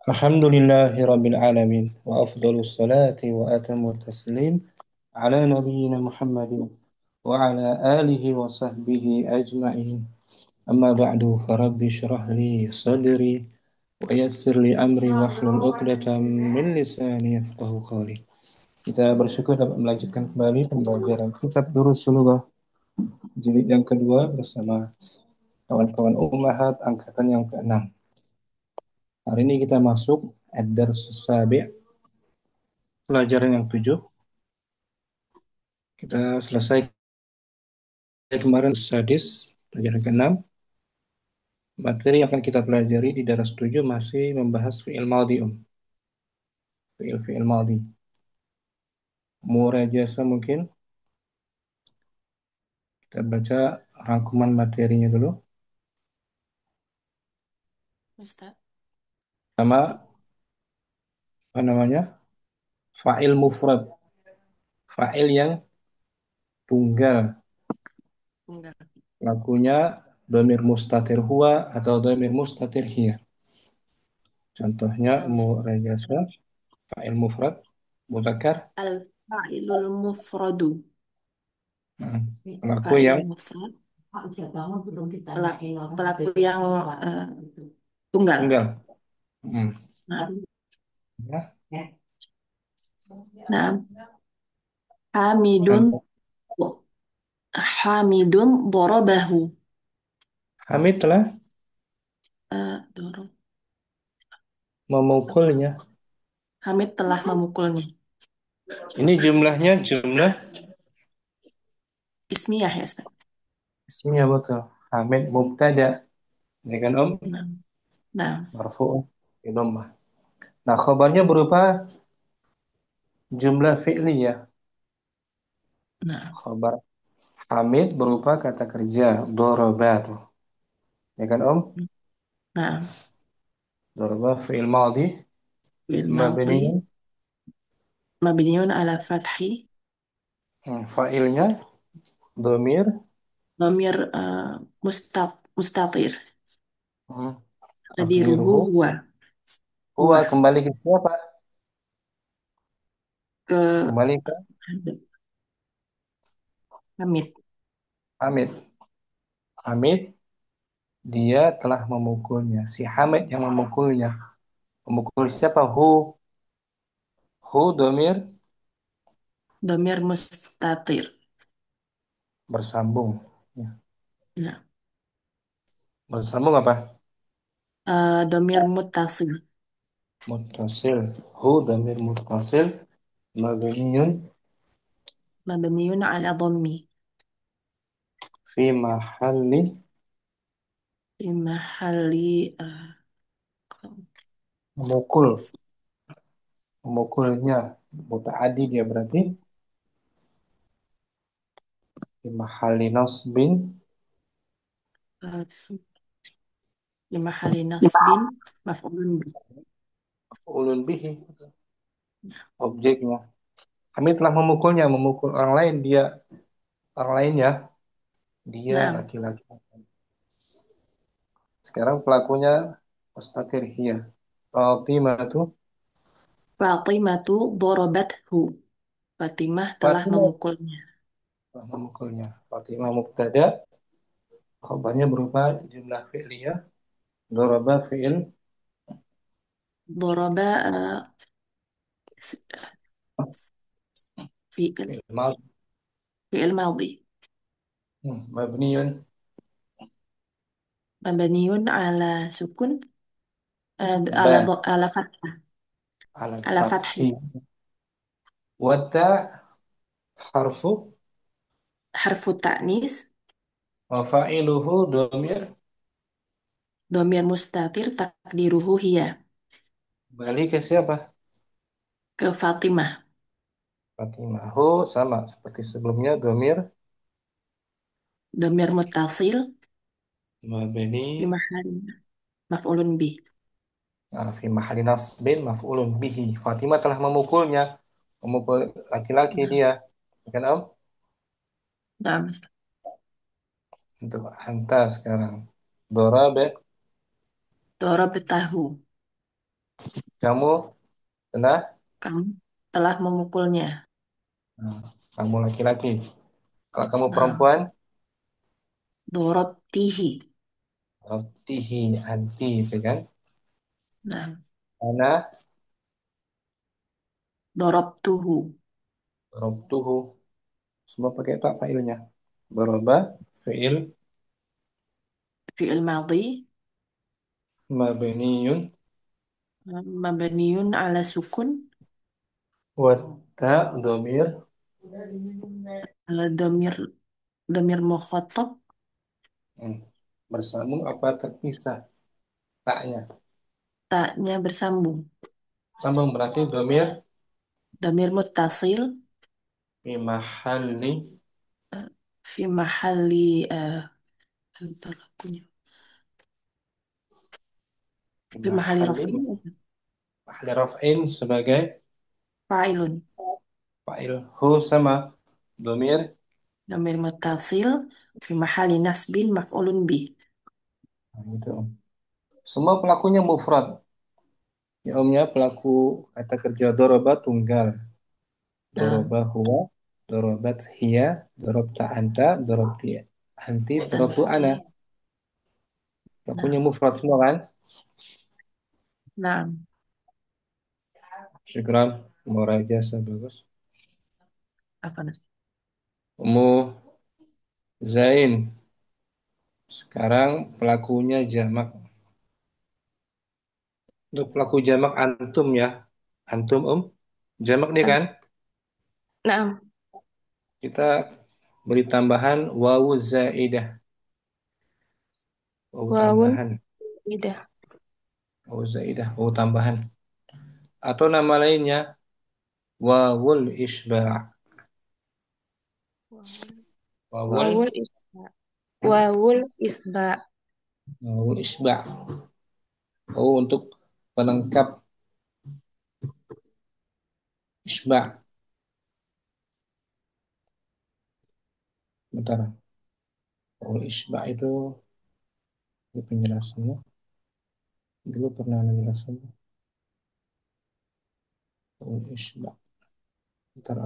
الحمد لله رب العالمين وأفضل الصلاة وأتم التسليم على نبينا محمد وعلى آله وصحبه أجمعين أما بعد فرب اشرح لي صدري ويسر لي أمري واحلل عقدة من لساني يفقه قولي. Kita bersyukur dapat melanjutkan kembali pembelajaran kitab Durus Lughah jilid yang kedua bersama kawan-kawan Ummahat angkatan yang keenam. Hari ini kita masuk Ad-Darsus Sabi', pelajaran yang 7. Kita selesai kemarin sadis, pelajaran ke-6. Materi yang akan kita pelajari di daras 7 masih membahas fi'il madhi, fi'il madhi. Murajasa mungkin kita baca rangkuman materinya dulu. Ustaz. Sama apa namanya? Fa'il mufrad. Fa'il yang tunggal. Enggak. Lakunya dhamir mustatir huwa atau dhamir mustatir hiya. Contohnya Nah, Ustaz. murajasa, fa'il mufrad, mudzakkar. Al-fa'ilul mufradu. Pelaku yang Fa'ilul mufrad. Pelaku, pelaku yang eh, tunggal. tunggal. Hmm. Nah, Ya. nah, Hamidun Contoh Hamidun dorobahu. Hamid telah Doro. memukulnya. Hamid telah memukulnya. Ini jumlahnya jumlah Ismiyah ya, Ustaz. isinya betul. Hamid mubtada, ya kan Om? Nah, nah, Marfu' bi dhammah. Nah, khabarnya berupa jumlah fi'liyah. nah, Khabar Hamid berupa kata kerja daraba tuh. Ya kan Om? nah, Daraba fi'il madhi bil mabni. madhi mabniun ala fathi Fa'ilnya dhamir dhamir mustatir. hmm, Tadiruhu takdiruhu huwa. huwa, Huwa. kembali ke siapa? Ke Kembali ke Hamid. Hamid. Hamid dia telah memukulnya. Si Hamid yang memukulnya. Memukul siapa? Hu domir Dhamir mustatir. bersambung. Ya. Nah, Bersambung apa? dhamir muttasil. Muttasil. Hu domir muttasil. Mabniyun Mabniun ala dhammi. fi mahalli Fi mahalli memukul. raf. Memukulnya. Muta'adi dia berarti. Fi mahalli nasbin. Fi mahalli nasbin maf'ulun bi. Ulun bihi. Objeknya. Kami telah memukulnya. Memukul orang lain. Dia. Orang lainnya. Dia Nah, laki-laki. Sekarang pelakunya mustatir hiya. Fatimah itu. Fatimatu darabathu. Fatimah telah Fatimah memukulnya. telah memukulnya. Fatimah mubtada. Khabarnya berupa jumlah fi'liyah. Doraba fi'il Daraba fi'il fi'il madhi. fi'il madhi. Mabniyun Mabniun ala sukun ala ba ala fathah. ala Ala fathi. fathi wa ta harfu Harfu ta'nis. wa fa'iluhu dhamir Dhamir mustatir takdiruhu hiya. balik ke siapa? Ke Fatimah. Fatimah. Hu sama seperti sebelumnya dhamir Dhamir muttasil mabni fi mahalli maf'ulun bih. fi mahalli nasbin maf'ulun bihi. Fatimah telah memukulnya. Memukul laki-laki Nah, dia. Kan Om? nah, Mas. Untuk anta sekarang. Doroba Darabtahu. Kamu telah, Kamu telah memukulnya. nah, kamu laki-laki. Kalau kamu Nah, perempuan, dorobtihi. rotihi, anti, itu kan. Nah, Ana, dorobtuhu. robtuhu. Semua pakai tak failnya. Doroba, fiil, Fi'il madhi. mabniyun, Mabniun ala sukun. wa ta, domir, Domir, domir mukhatab. hmm, bersambung apa terpisah? Taknya. Taknya bersambung. Sambung berarti domir, Domir muttasil. fi mahalli, eh, Fi mahali. Lupa lagunya. fi Fi mahali mahalli, rafin. mahali raf'in sebagai Fa'ilun. fa'il. Hu sama domir, Domir muttasil. Fi mahali nasbin maf'ulun bih. nah, gitu. Semua pelakunya mufrad. Ya omnya pelaku kata kerja doroba tunggal. Nah, Doroba huwa, dorobat hiya, dorobta anta, dorobti anti, dorobu ana. anti. Pelakunya Nah, mufrad semua kan? nah, Syukran, moral jasa bagus. apa Nas? Umu Zain, sekarang pelakunya jamak. Untuk pelaku jamak antum ya. Antum jamak nih kan? Nah, Kita beri tambahan wawu zaidah. Wawu wawun tambahan. lidah. Wawu zaidah, wawu tambahan. Atau nama lainnya wawul isba'. Wawul. Wawul, Wawul isba. Wawul isba. wawul isba'. Wawu untuk pelengkap isba'. Bentar. Wawul isba' itu di penjelasannya. Dulu pernah ada penjelasannya. Wawul isba'. Bentar.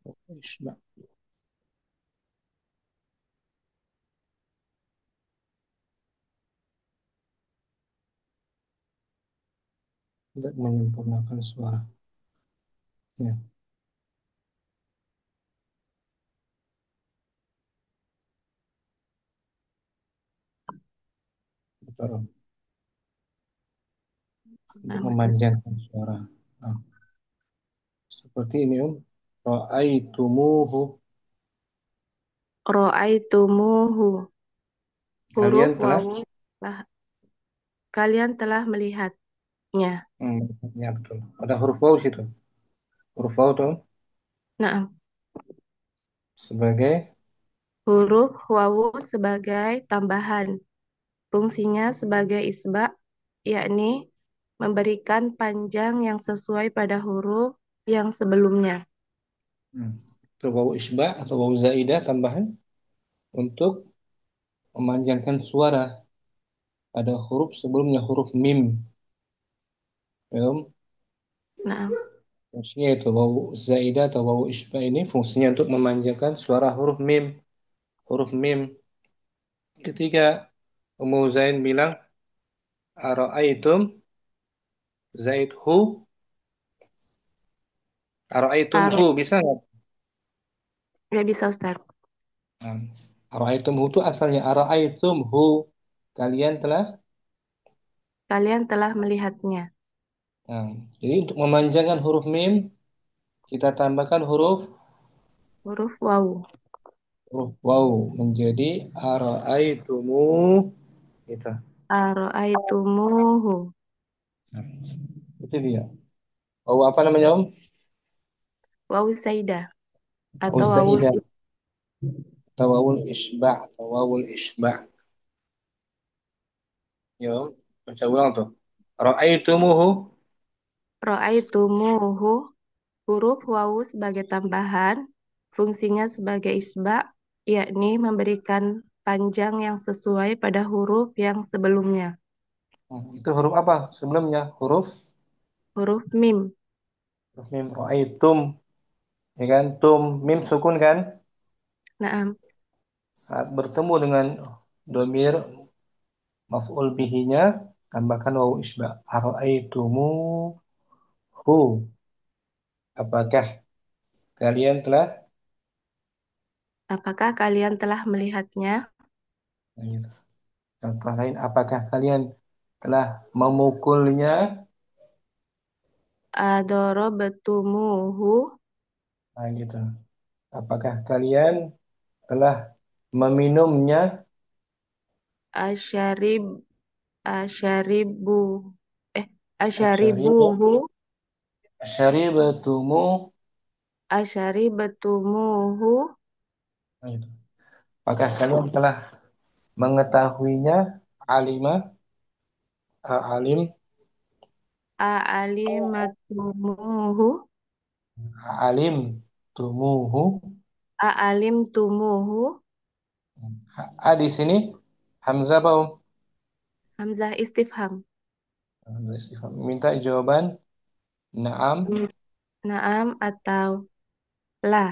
Wawul isba'. Tidak menyempurnakan suara. Ya, bentar. Untuk Nah, Ustaz. memanjangkan suara. Nah, seperti ini Ra'aitumuhu. Ro'aitumuhu. Huruf Kalian telah wawu. Lah, kalian telah melihatnya. ya betul. Ada huruf waw situ. Huruf waw tuh Nah, sebagai huruf wawu sebagai tambahan. Fungsinya sebagai isba, yakni memberikan panjang yang sesuai pada huruf yang sebelumnya. hmm, itu waw isba atau waw zaidah tambahan untuk memanjangkan suara pada huruf sebelumnya huruf mim. Ya, Nah, fungsinya itu waw zaidah atau waw isba ini fungsinya untuk memanjangkan suara huruf mim. Huruf mim. Ketika Ummu Zain bilang ara'aitum zaid hu, ara'aitum aro, hu bisa nggak? nggak bisa Ustaz. Nah, ara'aitum hu itu asalnya ara'aitum hu. Kalian telah. Kalian telah melihatnya. Nah, jadi untuk memanjangkan huruf mim kita tambahkan Huruf wawu. huruf waw menjadi ara'aitumu gitu. Aro'aitumuhu. Nah, itu dia. Wawu apa namanya Om? Wawu Zaidah Wawu atau wawu zaidah atau wawul isba' atau wawul isba'. Yo, baca ulang tuh. Ra'aitumuhu. ro'aitumuhu. Huruf wawu sebagai tambahan, fungsinya sebagai isba, yakni memberikan panjang yang sesuai pada huruf yang sebelumnya. Itu huruf apa sebelumnya? Huruf mim. Huruf mim. Ra'aitum. Ya kan? Tum. Mim sukun kan? Naam. Saat bertemu dengan domir maf'ul bihinya, tambahkan wawu isba. Ara'aitumuhu. Apakah kalian telah. Apakah kalian telah melihatnya? Nah, gitu. Contoh lain, apakah kalian telah memukulnya? Adorobetumuhu. Nah, gitu. Apakah kalian telah meminumnya? Asyarib. Asyaribu. Eh, Asyariba. asyaribuhu. Asyaribatumu. Asyaribetumuhu. Nah, gitu. Apakah kalian telah mengetahuinya? Alima. Alim. A'alimatumuhu. Alim. Tumuhu. A'alimtumuhu. Di sini Hamzah apa, Om? Hamzah istifham. Hamzah istifham. Minta jawaban na'am. Naam atau la.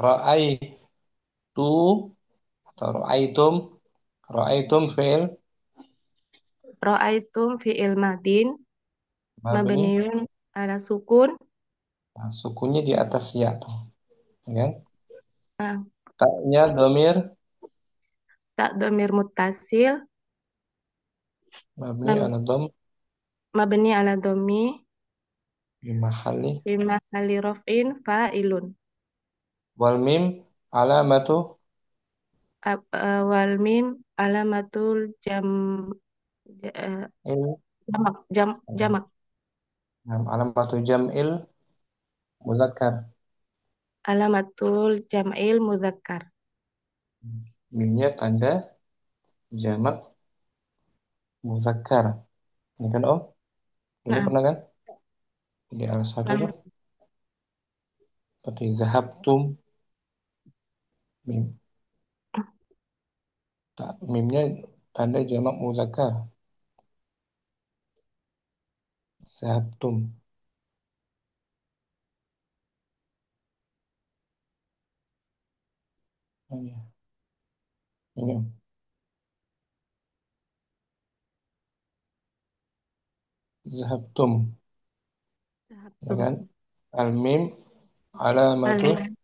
Ra'aitu atau ra'aitum fi'il Ra'aitum fi'il madin mabni. mabniun ala sukun. Nah, sukunnya di atas ya tuh, ya kan? Ah, Taknya domir tak domir muttasil mabni mab- ala dom mabni ala domi di mahali fi mahalli raf'in fa'ilun. wal mim alamatu Wal mim alamatul il jamak. nah, alamatu jam'il muzakkar. Alamatul jam'il muzakkar. Mimnya tanda jamak muzakkar, ya kan Om? Dulu Nah, pernah kan di al satu tuh nah, seperti zahabtum. Mim, mimnya tanda jamak muzakkar, zahabtum. Oh, iya. Ini Om. Zahabtum, ya tahaptum. kan? Al mim alamatu. Alam-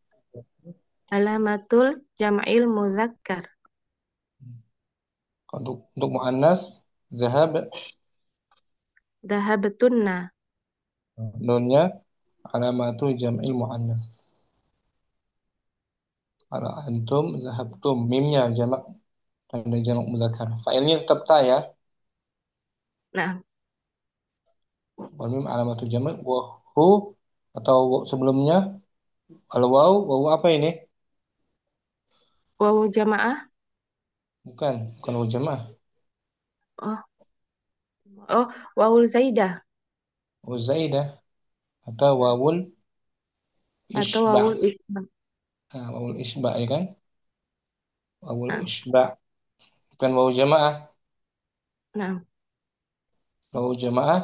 Alamatul jam'il muzakkar. Untuk muannas zahab, Dhahabtunna. nunnya alamatu jam'il muannas. Kalau antum zahabtum, mimnya jamak tanda jamak muzakkar. Fa'ilnya tetap ta ya. Nah, Wal mim alamatu jamak wa hu atau sebelumnya al waw, waw apa ini? wawu jamaah. Bukan waw jamaah. Oh, oh, wawul zaidah Waw zaidah atau wawul atau isba. wawul isbah. Nah, wawul isba ya kan? Wawul Nah, isba bukan waw jamaah. nah, Waw jamaah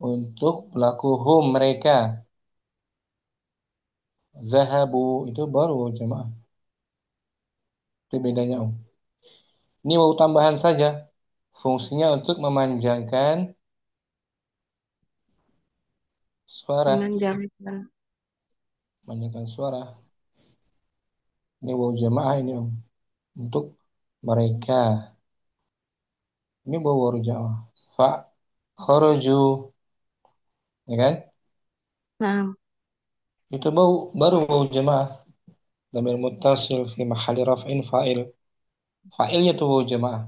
untuk pelaku hum mereka. Zahabu itu baru waw jamaah. Itu bedanya Om. Ini waw tambahan saja. Fungsinya untuk memanjangkan suara. memanjangkan. Memanjangkan suara. Ini waw jamaah ini Om. Untuk mereka. Ini waw jamaah. Fa kharaju. Ya kan? Nah, Itu baru waw jamaah. Dhamir muttasil fi mahali raf'in fa'il. Fa'ilnya tuh waw jamaah.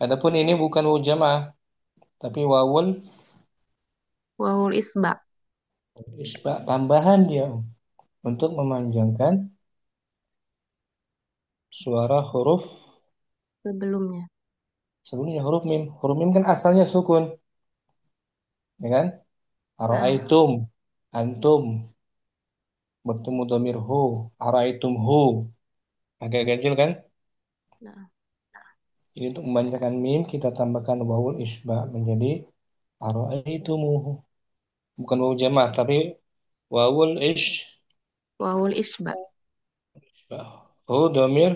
Adapun ini bukan waw jamaah. Tapi wawul wawul isba Isba tambahan dia Om, untuk memanjangkan suara huruf sebelumnya. sebelumnya huruf mim. Huruf mim kan asalnya sukun, ya kan? Nah, Ara'aitum, antum, bertemu domir hu, ara'aitum hu. Agak ganjil kan? nah, Jadi untuk membacakan mim kita tambahkan wawul isba menjadi ara'aitumuhu. Bukan wawu jamaah tapi wawul wawul isba. isba. Hu domir.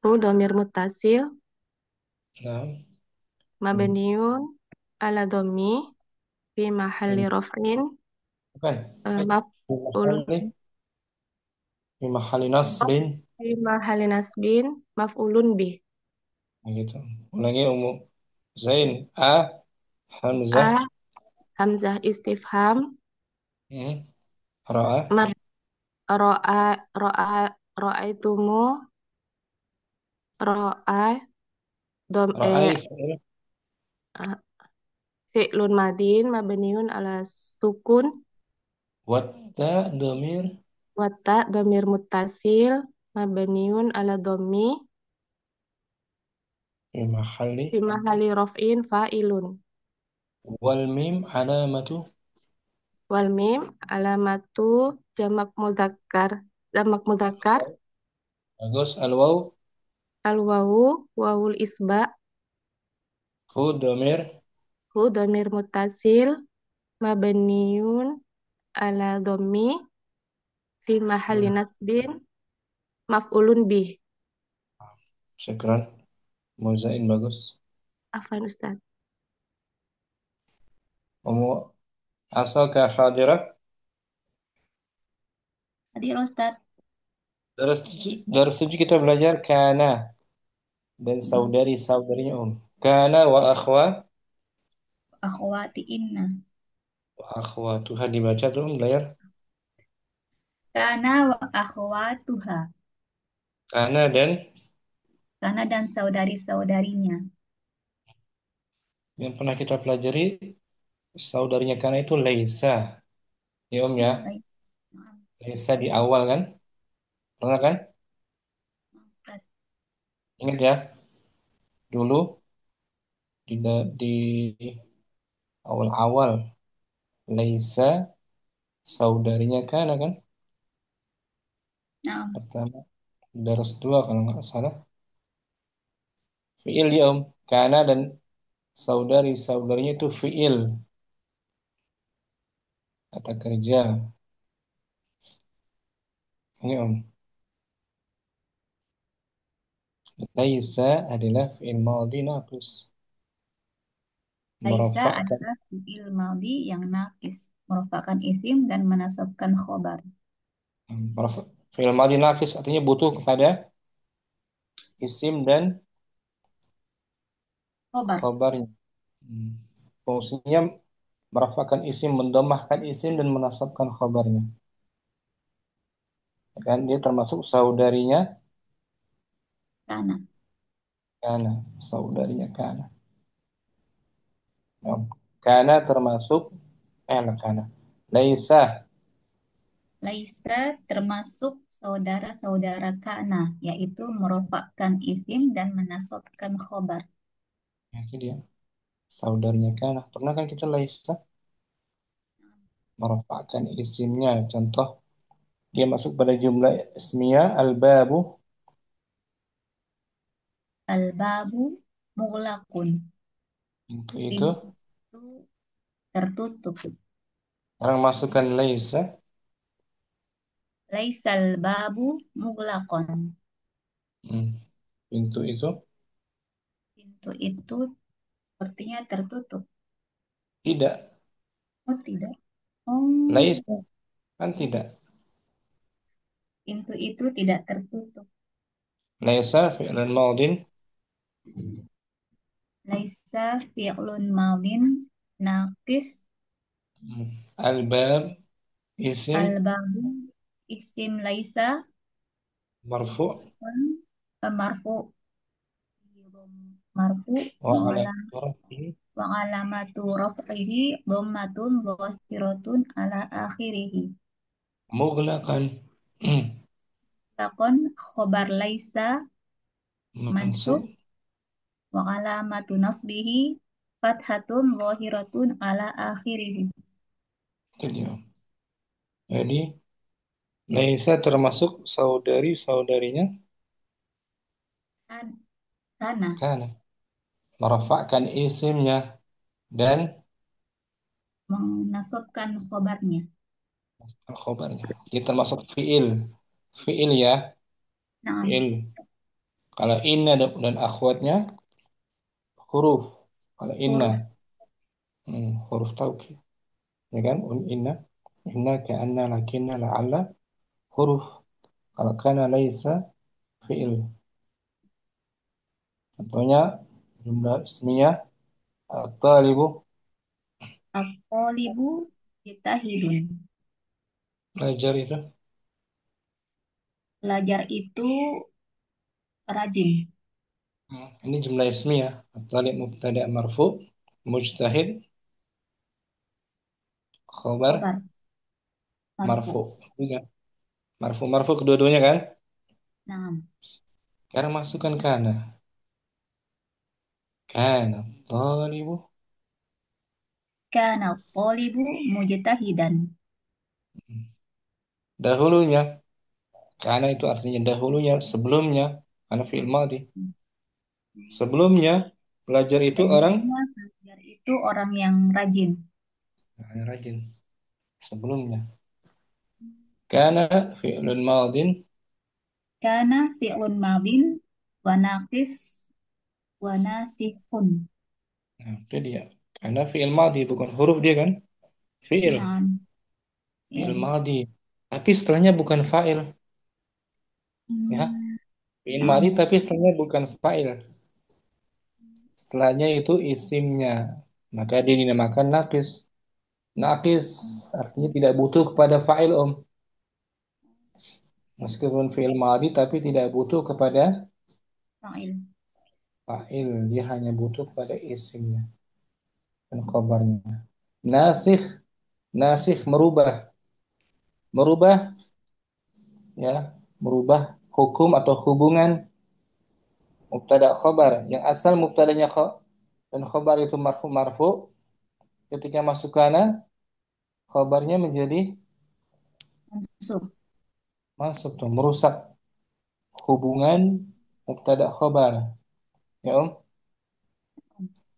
Hu domir mutasil Nah, hmm, mabniun ala domi fi mahalli hmm, raf'in bukan. maf'ulun Fi mahali nasbin. fi mahalli nasbin maf'ulun bih. Nah, gitu. Ulangi umum. Zain. A. Hamzah. A hamzah istifham Hmm. Ra'a. mab ro'a ro'a ro'aitumu ro'a dom Ra'ai. ah, fi'lun madin mabniun ala sukun Watta domir. wata domir mutasil mabniun ala domi Fi mahali. fi mahalli raf'in fa'ilun Wal mim alamatu. wal mim alamatu jamak mudzakkar Bagus. Al waw. al wawu wawul isba Hu domir. hu domir mutasil mabniun ala domi fi mahalli Hmm. nasbin maf'ulun bih. Syukran. Muzain bagus. Afan Ustaz. Kamu asal ke hadirah. Hadir Ustaz. Dari tujuh kita belajar kana dan Hmm. saudari-saudarinya Kana wa akhwa Akhwati inna. wa akhwatuha dibaca tuh belajar. Kana wa akhwatuha. Kana dan Kana dan saudari-saudarinya. yang pernah kita pelajari saudarinya kana itu Laisa. Ya Om ya. Ya, baik. Maaf, Laisa di awal kan? Pernah kan? maaf, Ustaz. Ingat ya? Dulu di awal-awal Laisa saudarinya kana kan? Nah, Pertama Daras dua kalau nggak salah. Fiil ya Om. Kana dan saudari-saudarinya itu fiil kata kerja. Ini Om. Laisa adalah fiil madhi naqis. Laisa Merofakkan adalah fi'il madhi yang nakis, merupakan isim dan menasabkan khobar. fiil madhi naqis artinya butuh kepada isim dan Khobar. khabarnya. Hmm. Fungsinya merofakkan isim, mendomahkan isim dan menasabkan khabarnya. Ya kan dia termasuk saudarinya Kana. kana, saudarinya kana. Ya. Kana termasuk kana. Laisa Laisa termasuk saudara-saudara kana, yaitu merupakan isim dan menasabkan khobar. ya, itu dia. Saudarinya kana. Pernah kan kita laisa merofakkan isimnya. Contoh dia masuk pada jumlah ismiyah al-babu. Al-babu mughlaqun. Pintu itu Pintu tertutup. orang masukkan laisa. Laisal babu mughlaqan. Hmm. Pintu itu Pintu itu sepertinya tertutup. tidak. Oh, tidak. Oh, Laisa kan tidak. pintu itu tidak tertutup. Laisa fi'lan madin. Laisa fi'lun madin naqis Hmm. Al-bab isim al-babu isim laisa marfu marfu marfu wa wa ala alam rafi. wa alamatu raf'ihi dhammatun zahiratun ala akhirih. Mughlaqan. Takon khobar laisa Mansub. mansub wa alamatu nasbihi fathatun zahiratun ala akhirih. Itu dia. Jadi, Laisa termasuk saudari-saudarinya Kan- Kana karena merafakkan isimnya dan menasabkan khobarnya. khobarnya. Dia termasuk fiil. Fiil ya, Naam, fiil. Kalau inna dan akhwatnya huruf. Kalau inna, huruf huruf taukid. Ya kan? Inna, inna, ka'anna, lakinna, la'alla, huruf. Kalau kana laisa fiil. Contohnya jumlah ismiyah at-talibu at-talibu jitahidun. belajar itu. Pelajar itu rajin. Ini jumlah ismiyah. At-talib mubtada' marfu, mujtahid khabar Khobar marfu. marfu. Juga marfu marfu kedua-duanya kan? Naam. Sekarang masukkan kana. Kana talibu. Kana talibu mujtahidan. Dahulunya. Kana itu artinya dahulunya, sebelumnya. Karena fi'il madhi. Sebelumnya, pelajar itu orang Sebelumnya pelajar itu orang yang rajin. rajin. Sebelumnya. Kana fi'lun madin. Kana fi'lun madin wa naqis wa nasihun. Nah, itu dia. Karena fi'il madhi bukan huruf dia kan? Fi'il. Naam. Fi'il Ya. madhi. Tapi setelahnya bukan fa'il. Ya. Hmm, Fi'il madhi naam. tapi setelahnya bukan fa'il. Setelahnya itu isimnya. Maka dia dinamakan nakis. Nakis artinya tidak butuh kepada fa'il om. Meskipun fi'il madhi tapi tidak butuh kepada Fa'il. fa'il. Dia hanya butuh kepada isimnya dan khabarnya. Nasikh. Nasikh merubah. Merubah ya. Merubah hukum atau hubungan mubtada khabar. Yang asal mubtadanya dan khabar itu marfu. Ketika masuk kana, khabarnya menjadi Mansub. masuk tuh merusak hubungan mubtada khabar. Ya Om,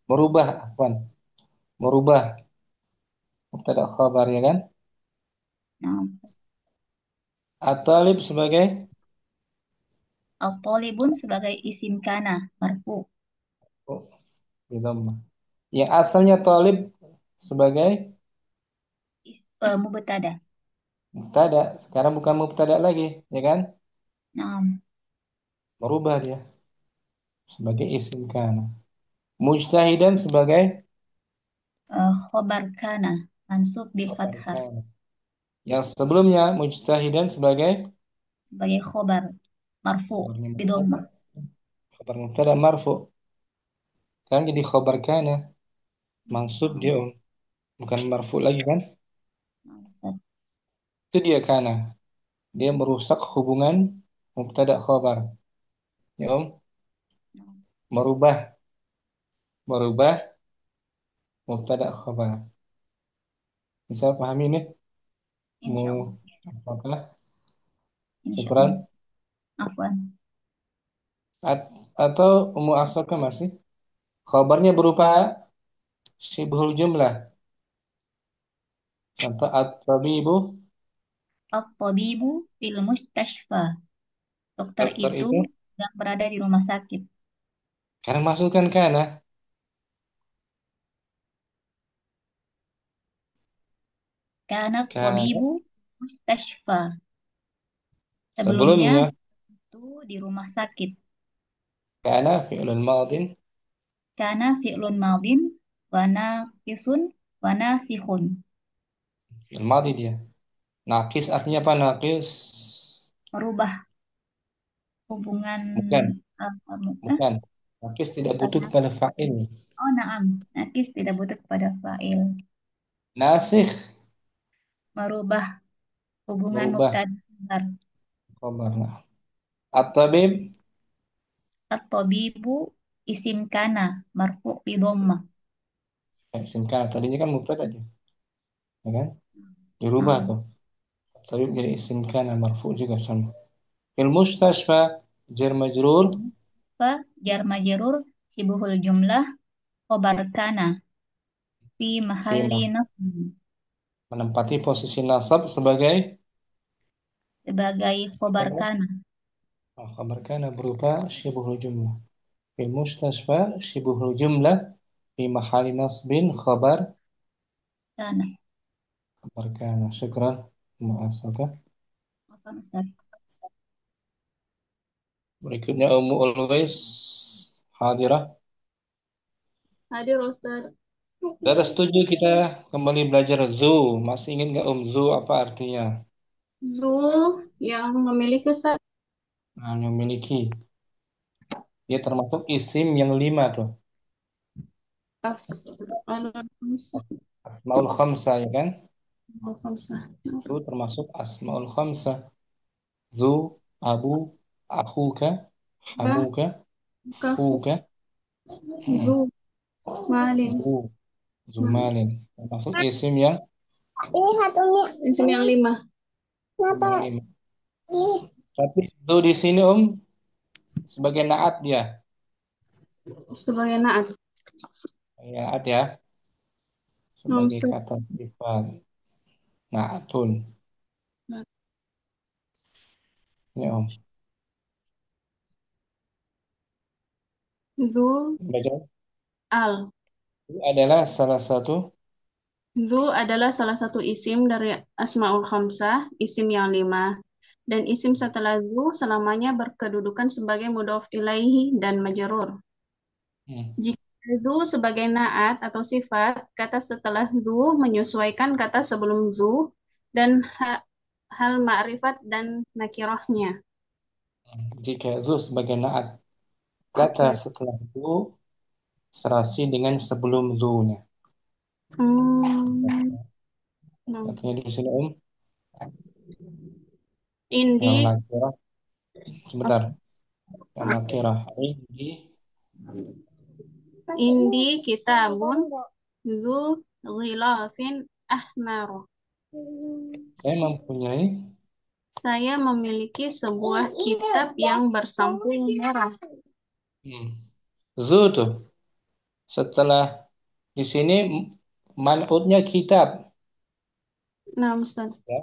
merubah afwan, merubah mubtada khabar ya kan? Naam. At-talib sebagai At-talibun sebagai isim kana marfu. oh, di dhammah. Yang asalnya talib sebagai Mubtada. mubtada, sekarang bukan mubtada lagi, ya kan? Naam. Merubah dia sebagai isim kana. Mujtahidan sebagai Khobar kana mansub bil khabar fathah kana. Yang sebelumnya mujtahidan sebagai sebagai khobar marfu khabarnya mubtada, bidomah. khabar mubtada marfu. Kan jadi khabar kana mansub dia Naam. Om. Bukan marfu lagi kan? Naam. Itu dia kana. Dia merusak hubungan mubtada khabar. Ya Om, Naam. merubah merubah mubtada khabar. Bisa pahami ini? Insya Allah. Mu apakah Insya syukuran Allah. Afwan. atau mu asalkan masih khabarnya berupa syibhul jumlah. Contoh at-tabibu, At-tabibu fil mustashfa. Dokter dokter itu itu yang berada di rumah sakit. karena masukkan kana Karena kana tabibu mustashfa. Sebelumnya sebelumnya itu di rumah sakit. kana fi'lun madin Karena fi'lun madin wa naqisun wa nasikhun. fi'il madhi dia. Nakis artinya apa nakis? Merubah hubungan Bukan, eh, bukan. Nakis tidak butuh Karena, kepada fa'il. oh naam, nakis tidak butuh kepada fa'il. Nasikh Merubah hubungan merubah mubtada khabar. khabar. Nah. At-tabib At-tabibu isim kana marfu bi dhammah. isim kana tadinya kan mubtada dia, ya kan? Dirubah Hmm. tuh. At-tabib jadi isim kana marfu juga sama. Fil mustashfa jar majrur Fa jar majrur sibuhul jumlah khabar kana fi mahalli fi nasb menempati posisi nasab sebagai sebagai khabar apa? kana. Khabar kana berupa syibhul jumlah. Fil mustashfa syibhul jumlah fi mahali nasbin Kana. khabar kana. Syukran. Ma'asaka. Apa Ustaz? Berikutnya Ummu Ulwais hadirah. Hadir Ustaz. Sudah setuju kita kembali belajar zu. Masih ingat nggak Zu apa artinya? Zul yang memiliki Ustaz. Nah, yang memiliki. Dia termasuk isim yang lima tuh. Al-Khamsah. Asmaul khamsa ya kan? Al-Khamsah. Itu termasuk asmaul khamsa. Zu, abu, akhuka, Bah, hamuka, kafu, fuka, hmm, zu, malin. zu, zumalin. Termasuk isim yang Ini satunya. Isim yang lima. isim Kenapa? yang lima. Tapi zu di sini sebagai naat dia. Sebagai naat. Naat ya, sebagai Ustaz. kata sifat. Naatun. Ya Om. Zul Baca. al. Itu adalah salah satu Zu adalah salah satu isim dari Asmaul Khamsah, isim yang lima. Dan isim setelah zu selamanya berkedudukan sebagai mudhof ilaihi dan majrur. hmm, Jika zu sebagai naat atau sifat, kata setelah zu menyesuaikan kata sebelum zu dan hal ma'rifat dan nakirahnya. jika zu sebagai naat. Kata Oke. setelah zu serasi dengan sebelum zu-nya. Hmm, nah. Artinya di sini yang Indi, nakirah sebentar. Yang nakirah ini indi kitabun zu ghilafin ahmar. saya mempunyai Saya memiliki sebuah kitab yang bersampul merah. hmm, zu tuh setelah di sini man'utnya kitab Nah, Ustaz. ya.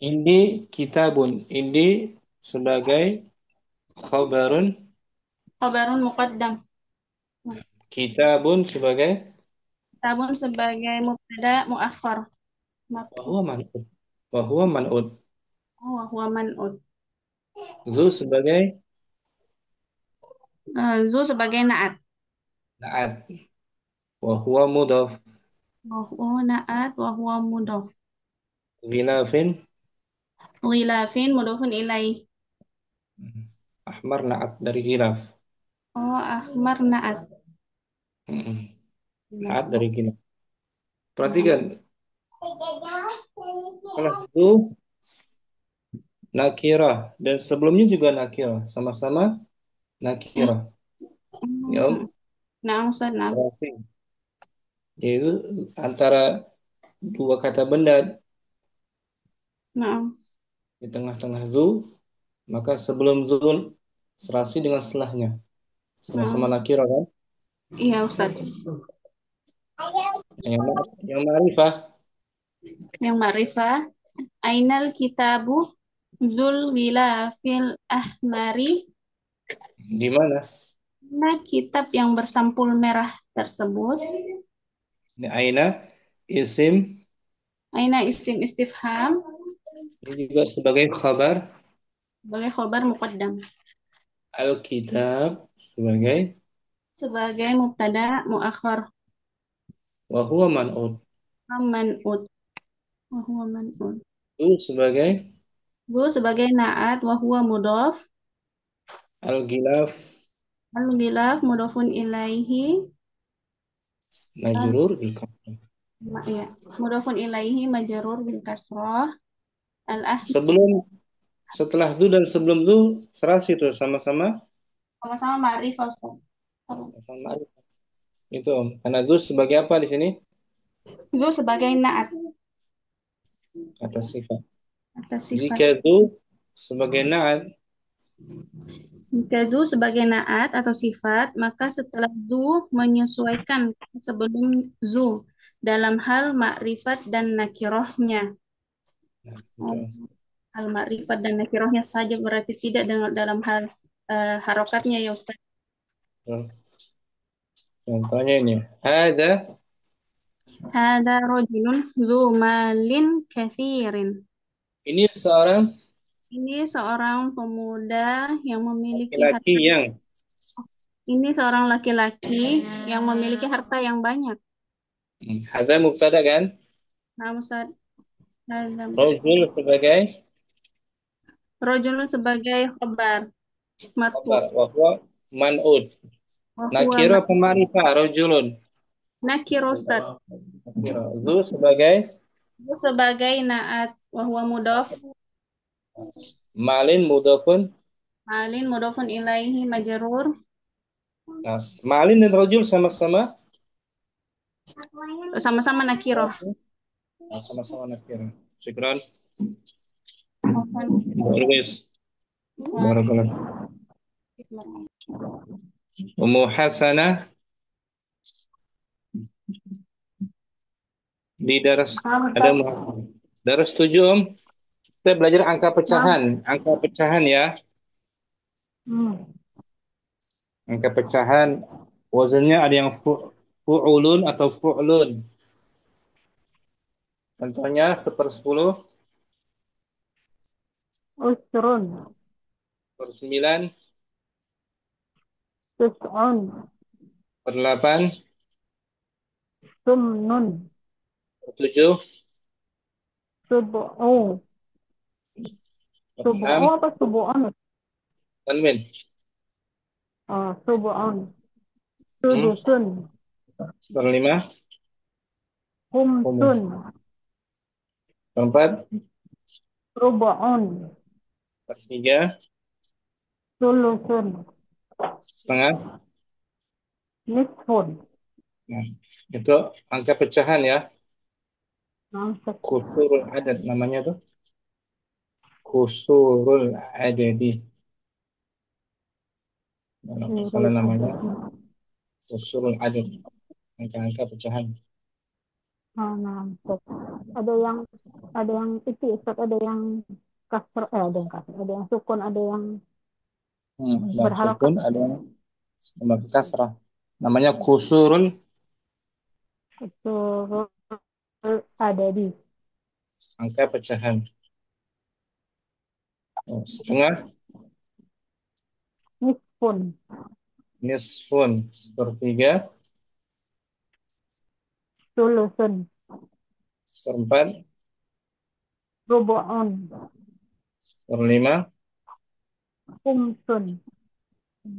Indi kitabun. Indi sebagai khabarun, Khabarun muqaddam. kitabun sebagai Kitabun sebagai mubtada muakhar. Marfu. bahwa man'ut. Bahwa man'ut. Oh, wa huwa man'ut. Zu sebagai Zu sebagai naat. naat. Wahwa mudhaf. Wa huwa naat wa huwa mudhof. Ghilafin Ghilafin mudhofun ilaih. ahmar naat dari ghilaf. Oh, ahmar naat. Mm-mm. Nah, Naat dari ghilaf. nah. Perhatikan, kalau itu nakirah dan sebelumnya juga nakirah, sama-sama nakirah. Ya Om, Nah, Ustaz, nah. serasi. Yaitu antara dua kata benda Nah, di tengah-tengah zu, maka sebelum zu serasi dengan setelahnya. Sama-sama nah. nakirah kan? Iya, Ustaz. Yang ma'rifah Yang ma'rifah. Ainal kitabu Zul Wilafil Ahmari. di mana? Nah, kitab yang bersampul merah tersebut. Ini aina isim Aina isim istifham ini juga sebagai khabar sebagai khobar muqaddam. al-kitab sebagai Sebagai mubtada muakhar. wa huwa man'ut. Man'ut. Wa huwa man'ut. Itu sebagai Bu sebagai naat wa huwa mudhof. al-ghilaf Al-ghilaf mudhafun ilaihi. Majrur bil kasrah. Ya, mudhafun ilaihi majrur bil kasrah. Al-ahli Sebelum setelah itu dan sebelum itu serasi itu sama-sama sama-sama ma'rifah Ustaz. sama itu Om. Karena itu sebagai apa di sini? Itu sebagai naat Kata sifat. atas sifat. Jika itu sebagai naat, Jika zu sebagai naat atau sifat, maka setelah zu menyesuaikan sebelum zu dalam hal makrifat dan nakirohnya. nah, Oh, itu. hal makrifat dan nakirohnya saja berarti tidak dalam hal harokatnya ya Ustaz. Nah, contohnya ini. Ada Hada rojulun zu malin kathirin. ini seorang Ini seorang pemuda yang memiliki laki-laki harta. yang Ini seorang laki-laki yang memiliki harta yang banyak. Hadza mubtada kan? Nah, Ustaz, hada Rajul sebagai rojulun sebagai khabar marfu. khabar wa huwa man'ud. Wahwa Nakira pemarifah rajulun. nakir Ustaz. Nakira. Zu sebagai Itu sebagai naat. Wahwa mudaf. malin mudafun. Malin mudafun ilaihi majrur. Nah, malin dan rajul sama-sama Sama-sama nakiroh. sama-sama nakira. Syukran. Always. Barakallah. Ummu Hasanah di daras ada daras 7 Om. Kita belajar angka pecahan. Angka pecahan ya. Angka pecahan wazannya ada yang fu'ulun atau fu'lun. Contohnya 1/10, Usrun, 1/9, tis'un, 1/8, sumnun, 1/7, sub'u, sub'u 1/6, apa subu'un? tanwin. Subu'un, Hmm. sudusun, 1/5, humsun, humus. 1/4, rubu'un, 1/3, sulusun, setengah. nisfun. Nah, itu angka pecahan ya. Langsung. Kusurul adad namanya tuh. Kusurul adadi. Kalau nggak salah Surul namanya adadi. kusurul adad. Angka-angka pecahan. Langsung. Ada yang itu Ustaz, ada yang kasar, ada yang kasar, ada yang sukun, ada yang Ada berharokat. sukun, ada yang tambah kasrah. Namanya kusurul Surul adadi. angka pecahan. Setengah, Nisfun, nisfun, 1/3, sulusun, 1/4, rubu'un, 1/5, humsun,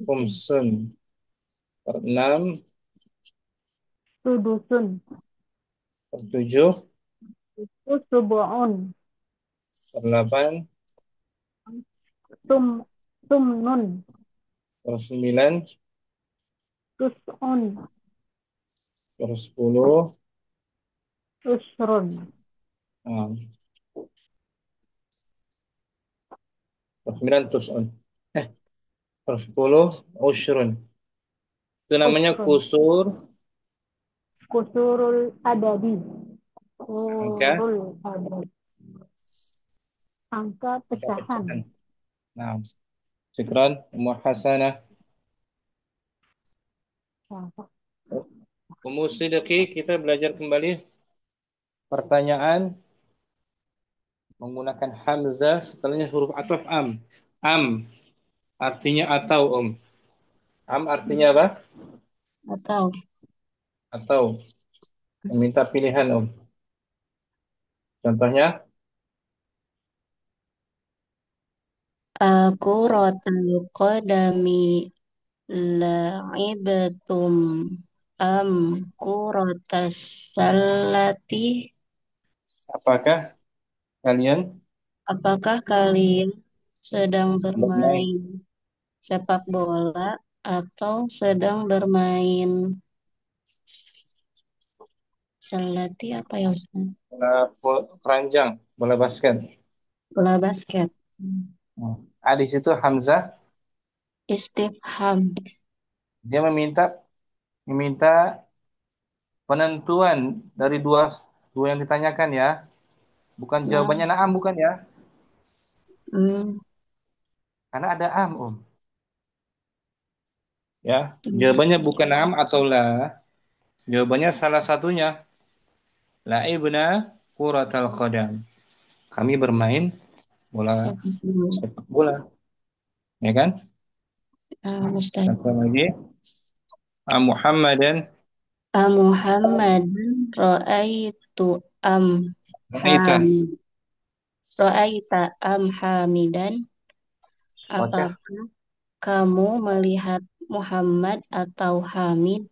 khumsun, 1/6, sudusun, 1/7, subu'un, 1/8, sum, sumnun, 1/9, tus'un, 1/10, usrun. nah, 1/9 tusun. 1/10, usrun. Itu namanya Usrun. kusur Kusurul adadi. angka Kurul adadi. Angka pecahan. pecahan. Nah, syukran, Ummu Hasanah. Ummu Siddiqi, kita belajar kembali pertanyaan menggunakan hamzah setelahnya huruf ataf am. Am artinya atau Om. Am artinya apa? Atau Atau meminta pilihan Om. Contohnya aku rotal qadami La'ibtum am kuratas salati. Apakah kalian Apakah kalian sedang bermain bermain sepak bola atau sedang bermain salati apa ya Ustaz? bola keranjang, bola basket? Bola basket. Di situ Hamzah Istifham. dia meminta meminta penentuan dari dua dua yang ditanyakan ya. Bukan Nah, jawabannya na'am, bukan ya. hmm, Karena ada am, Ya, hmm, jawabannya bukan na'am atau la. Jawabannya salah satunya. La'ibna kuratal qadam. Kami bermain bola sepak bola. sepak bola, ya kan? Ustaz. Satu lagi, Muhammadan Muhammadan ra'aitu am ra'aita. ham ra'aita am hamidan. Apakah Apakah kamu melihat Muhammad atau Hamid?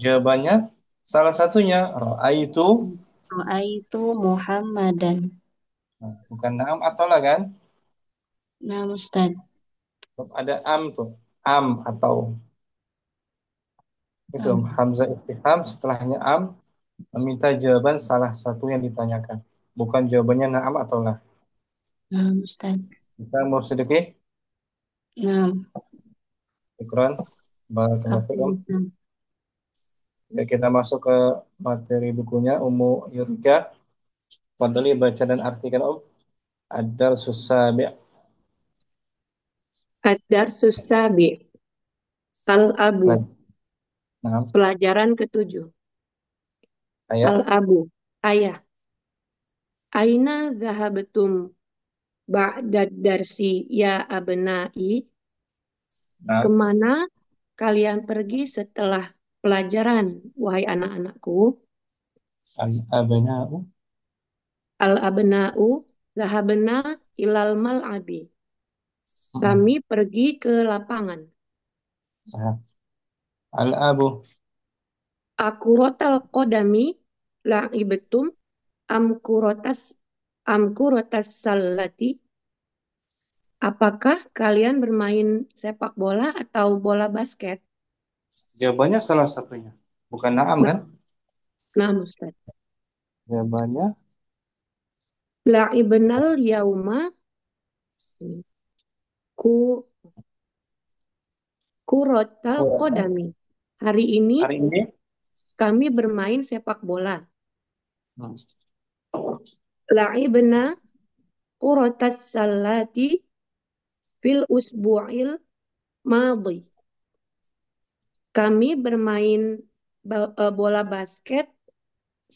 jawabannya salah satunya ra'aitu. Ra'aitu Muhammadan. Bukan na'am atau la kan? Nah, Ustaz. Ada am tuh. Am atau itu Am. hamzah istifham setelahnya am meminta jawaban salah satu yang ditanyakan. Bukan jawabannya na'am atau la. Nah, Ustaz. Kita mau sedikit Nah, ikron. Barakallahu apa fikum. Ustaz? Ya, kita masuk ke materi bukunya Ummu Yurika. Fadli baca dan artikan Ad-Darsus Sabi'. Ad-Darsus Sabi' Al-Abu, Nah, pelajaran ketujuh. ayat. Al-Abu, ayah. Aina zahabatum ba'dad darsi ya abnai? Nah, Kemana kalian pergi setelah pelajaran, wahai anak-anakku? Al-Abna'u. Al-abna'u zahabna ilal mal'abi. Kami pergi ke lapangan. Nah, Al-Abu. Akurotal kodami la'ibetum amkurotas salati. Apakah kalian bermain sepak bola atau bola basket? Jawabannya salah satunya. Bukan na'am Nah, kan? nah Ustaz. Jawabannya La'ibnal yauma ku kurotal Quran. kodami. Hari ini Hari ini kami bermain sepak bola. hmm, La'ibna kurotas salati fil usbu'il madhi. Kami bermain bola basket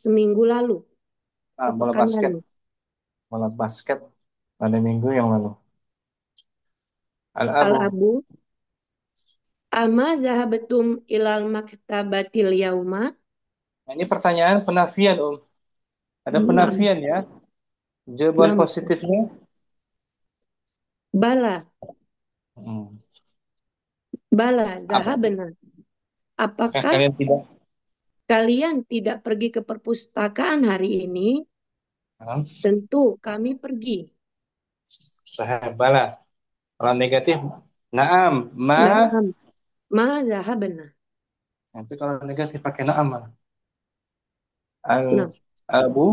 seminggu lalu, bola sepekan basket. lalu. Bola basket pada minggu yang lalu. Al-Abu. Al-Abu, ama zahabatum ilal maktabatil yauma? Nah, ini pertanyaan penafian, Ada Nam, penafian ya. Jawaban nam. positifnya. Bala, Hmm. bala, Apa? zahabna. Apakah Apakah kalian tidak? kalian tidak pergi ke perpustakaan hari ini? Hmm. Tentu kami pergi. Sahabalah. Kalau negatif, naam, Naam, ma zahabna. Nanti kalau negatif pakai naam. Nah, Al-Abu.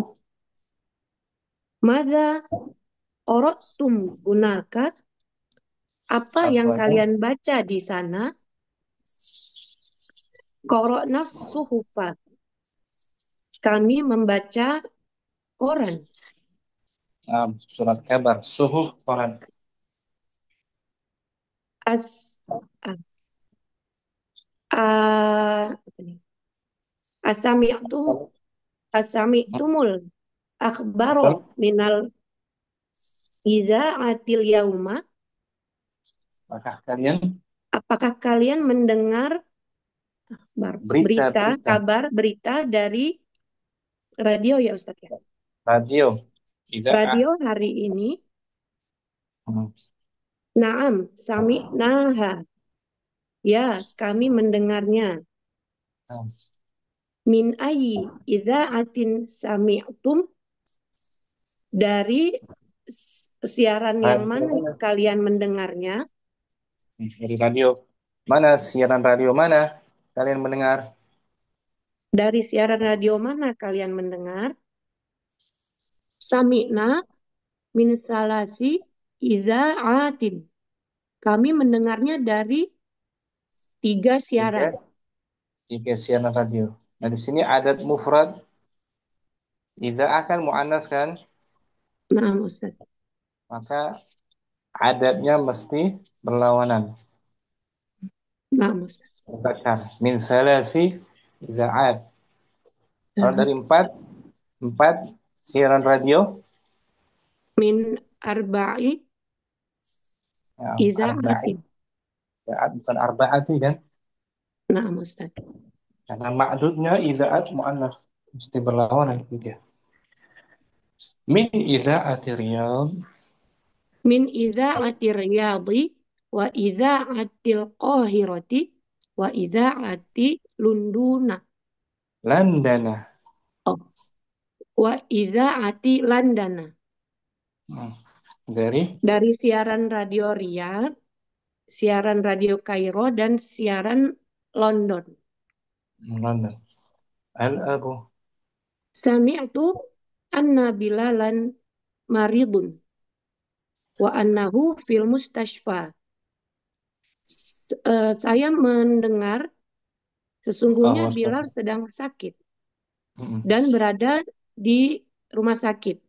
mada tum gunaka? Apa yang Apa? kalian baca di sana? Qara'na suhufa. Kami membaca koran. Surat kabar. Suhu koran. As a- apa nih? Asami'tu asami'tumul akhbaro Betul. minal idza'atil yauma. Apakah kalian Apakah kalian mendengar berita, berita-berita kabar, berita dari radio ya Ustaz ya? radio tidak Radio hari ini, hmm, Naam, sami'naha. Ya, kami mendengarnya. Nah, Min ayyi idza'atin sami'tum, dari siaran yang radio mana mana? kalian mendengarnya? Dari radio. Mana siaran radio mana? Kalian mendengar? Dari siaran radio mana kalian mendengar? Sami'na min salasi idza'atin. Kami mendengarnya dari 3 siaran. Tiga siaran radio. Nah, di sini adat mufrad. Idza akan muannas kan? Nah, Ustaz. Maka adatnya mesti berlawanan. Nah, Ustaz. Muzakkar. Min salasi idza'at. Kalau dari empat siaran radio, Min arba'i ya, arba'in. idza'atin. Idza'at bukan arba'ati kan? Nah, Ustaz. Karena ma'dudnya idza'at muannas. Mesti berlawanan tiga. Min idza'ati riyad. Min idza'ati riyadhi wa idza'atil qahirati wa idza'ati lunduna. Landana. Oh, wa idza'ati landana. Dari siaran radio Riyadh, siaran radio Kairo, dan siaran London. London. Al-abu. Sami'tu anna Bilalan maridun wa annahu fil mustashfa. Saya mendengar sesungguhnya Bilal sedang sakit dan berada di rumah sakit.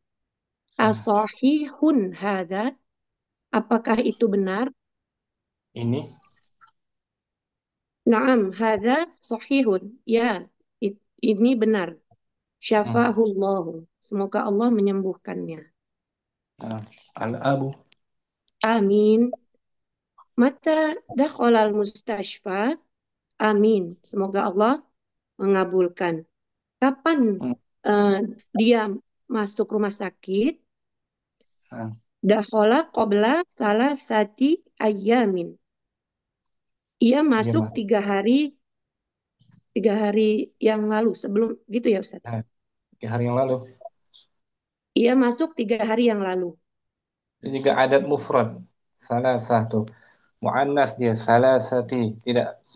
Asahihun hadza? Apakah itu benar? Ini Naam, hadza sahihun. Ya, ini benar. Syafahullahu. Semoga Allah menyembuhkannya. al-abu. Amin. Mata dakhalal mustashfa. Amin. Semoga Allah mengabulkan. Kapan dia masuk rumah sakit? Dakhala qabla salasati ayyamin. Ia masuk 3 hari yang lalu, sebelum gitu ya Ustaz? 3 hari yang lalu. Ia masuk 3 hari yang lalu. Ini juga adat mufrad. Salah satu. Mu'annas dia salasati. Tidak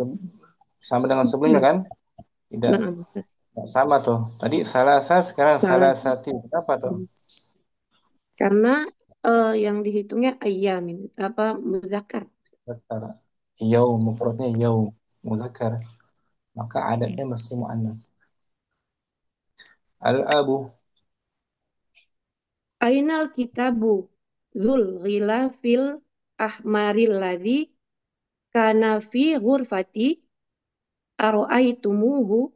sama dengan sebelumnya kan? Tidak. Sama tuh. Tadi salasa, sekarang salasati. Kenapa tuh? Karena yang dihitungnya ayyamin, muzakkar. Yaum, mufradnya yaum, muzakkar. Maka adatnya mesti mu'annas. Al-abu. Ainal kitabu dzul ghilafil ahmaril ladzi kana fi ghurfati ara'aitumuhu.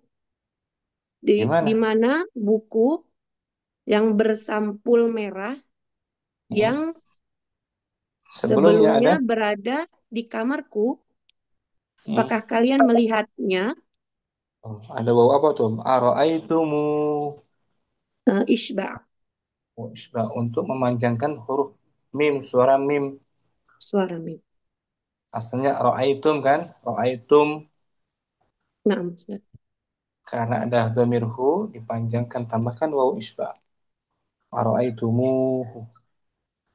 Di mana buku yang bersampul merah yang sebelumnya berada di kamarku? Apakah kalian melihatnya? Ada bau apa tuh? Ara'aitumu. Isba'. Isba' untuk memanjangkan huruf mim, suara mim. Suara mim. Asalnya ra'aitum kan? Ra'aitum. Nah, Ustaz. Karena ada dhamirhu dipanjangkan, tambahkan waw isba'. Ra'aitumuhu.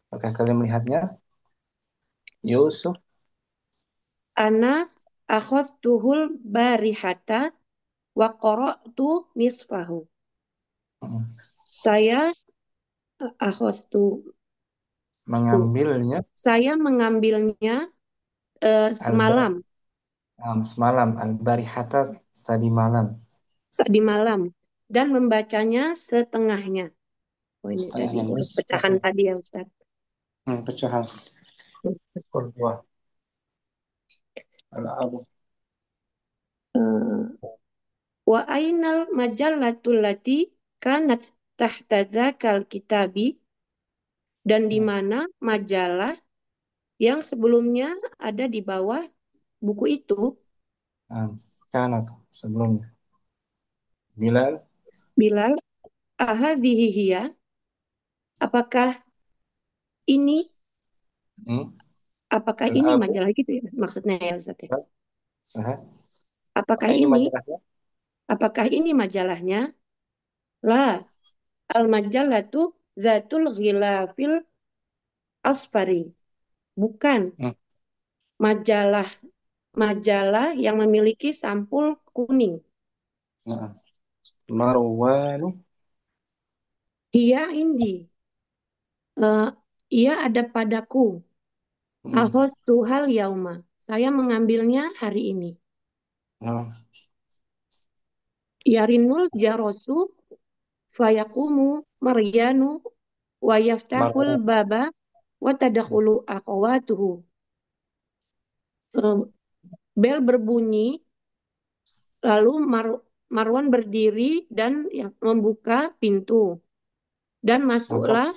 Apakah kalian melihatnya? Yusuf. Ana akhadtuhul barihata wa qara'tu nisfahu. Saya akhadtu mengambilnya. Saya mengambilnya semalam. Semalam, al-barihata tadi malam. Tadi malam, dan membacanya setengahnya. Oh, ini tadi pecahan tadi ya Ustaz. Pecahan. Kedua. Al-abu. Wa ainal majallatul lati kanat tahta dzakal kitabi, dan di mana majalah yang sebelumnya ada di bawah buku itu? Kanat sebelumnya. Bilal, ahadhihi hiya? Apakah ini? Apakah ini majalah gitu ya maksudnya ya Ustaz ya? Aha. Apakah Apakah ini ini? majalahnya? Apakah ini majalahnya? La, al-majalatu zatul ghilafil asfari. Bukan Hmm. majalah majalah yang memiliki sampul kuning. Nah. Marwanu. Ia indi. Eh, ia ada padaku. Hmm. Tuhal yauma. Saya mengambilnya hari ini. Nah. Yarinul jarosu fayakumu maryanu wa yaftahul Marwan. baba wa tadakhulu akhawatuhu. Eh, bel berbunyi, lalu Marwan berdiri dan membuka pintu. Dan Lengkap. masuklah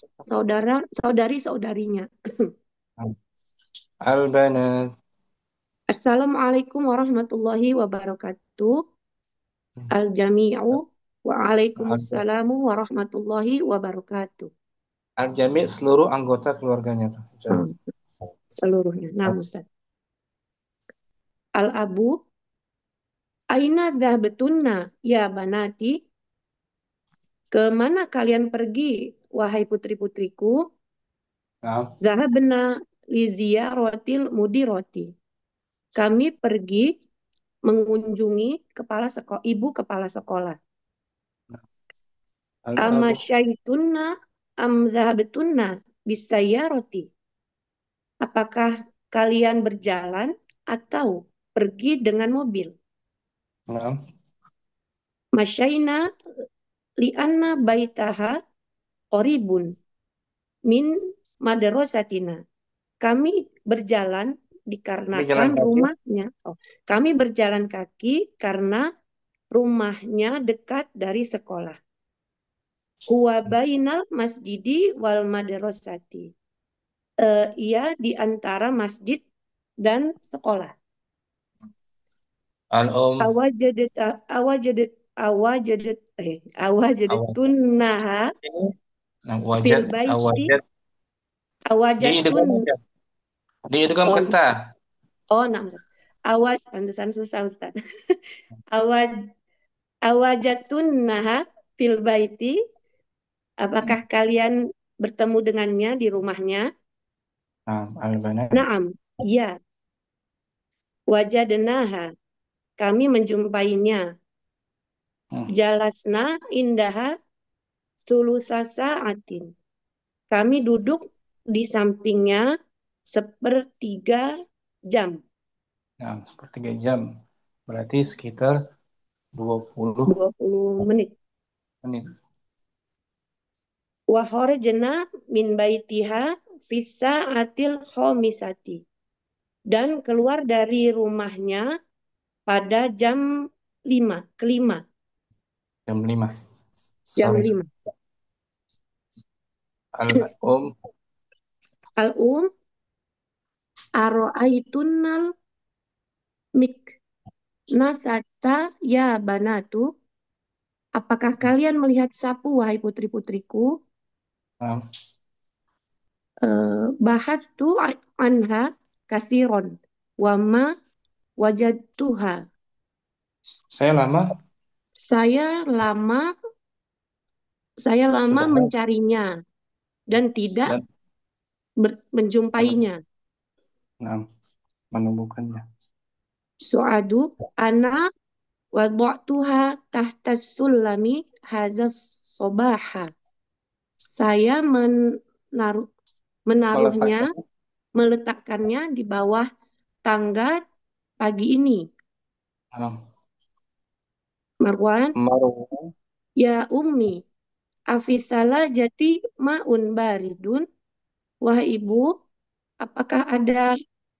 saudari-saudarinya. Al-banat. Assalamualaikum warahmatullahi wabarakatuh. Al-jami'u waalaikumsalam warahmatullahi wabarakatuh. Al-jami' seluruh anggota keluarganya tuh. Hmm, seluruhnya. Nah, Ustaz. Al-abu aina dhahbatunna ya banati? Kemana kalian pergi, wahai putri-putriku? Nah. Dhahabna li ziyaratil mudiroti. Kami pergi mengunjungi ibu kepala sekolah. Al-abu. Amasyaitunna am dhahabtunna bisayaroti. Apakah kalian berjalan atau pergi dengan mobil? Nah. Masyaina li'anna baitaha qoribun min madrasatina. Kami berjalan Ini jalan dikarenakan kaki. rumahnya. Kami berjalan kaki karena rumahnya dekat dari sekolah. Huwa bainal masjidi wal madrasati. Ia di antara masjid dan sekolah. Al-um. Awajadat awajadat awajadat Awal. awajadattunnaha Nah, fil wajad. baiti Awajad. awajatun Diidgham aja. Diidgham oh kata. nah Ustaz. Pantesan susah Ustaz. Awaj awajattunnaha fil baiti, apakah kalian bertemu dengannya di rumahnya? Nah, al-banat. Naam, ya. Wajadnaha, kami menjumpainya. Hmm. Jalasna indaha sulusa sa'atin. Kami duduk di sampingnya sepertiga jam. Nah, sepertiga jam. Berarti sekitar 20 20 menit. menit. Wa kharajna min baitiha fisa atil khomisati. Dan keluar dari rumahnya pada jam 5, kelima. Jam 5 Jam sore. 5. Al-um. Al-um aro'aitunnal mik nasata ya banatu. Apakah kalian melihat sapu, wahai putri-putriku? Nah, Bahas tu anha kasiron. Wama wajadtuha. saya lama Saya lama saya lama sudah mencarinya dan tidak dan menjumpainya. nah, menemukannya. Su'adu ana wada'tuha tahta sulami hazas sobaha. Saya menaruhnya, Meletakkan meletakkannya di bawah tangga pagi ini. nah, Marwan, marwah. ya ummi, afisala jati ma'un baridun. Wahai ibu, apakah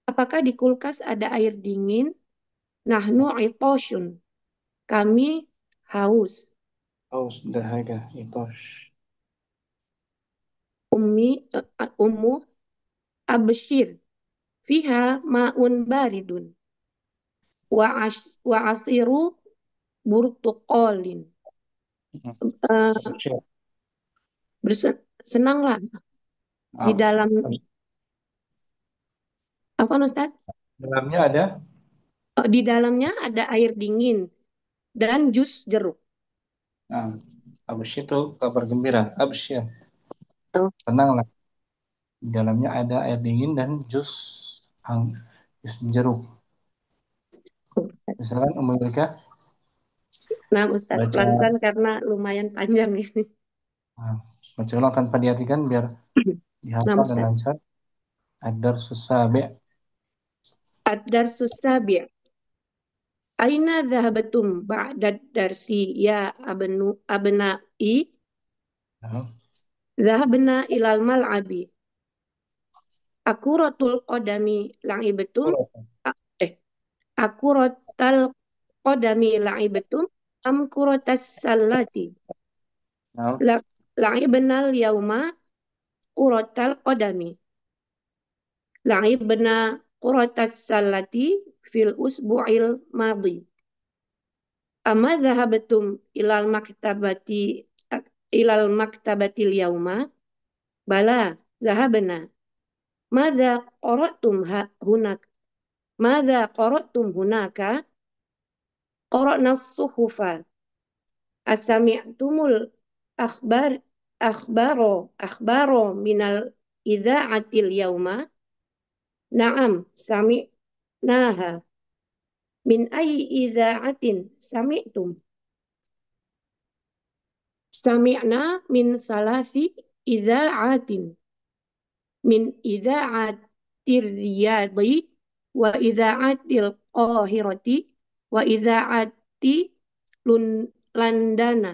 apakah di kulkas ada air dingin? Nahnu itoshun. Kami haus. Haus dahaga itosh. Ummu abshir. Fiha ma'un baridun. Wa asiru burtuqolin. Kecil. Senanglah di Nah, dalam apa Ustaz? dalamnya ada Di dalamnya ada air dingin dan jus jeruk. Nah, absyir itu kabar gembira. Absyir, Oh, tenanglah. Di dalamnya ada air dingin dan jus jeruk. Ustaz. Misalkan Amerika Nah, Ustadz, baca, pelan-pelan karena lumayan panjang ini. nah, baca ulang tanpa diartikan biar Nah, dihafal dan Ustadz. lancar. Adar susabe. Ad-darsus sabi'. Aina dhahabatum ba'dad darsi ya abna'i? Nah, Dhahabna ilal mal'abi. Akuratul qadami la'ibatum. A- Eh, akuratal qadami la'ibatum. Am kuratas salati. nah, La'ibnal yauma kuratal qadami. La'ibna kuratas salati fil usbu'il madi. Amma dhahabatum ilal maktabatil yauma? Bala, dhahabna. Madza qara'tum hunak? Madza qara'tum hunaka? Qara'na as-suhufa. Asami'tumul akhbar akhbaro minal idza'atil yauma? Na'am, sami'naha. Min ayyi idza'atin sami'tum? Sami'na min salasi idza'atin. Min idza'atir riyadi wa idza'atil qahirati wa idza'ati landana.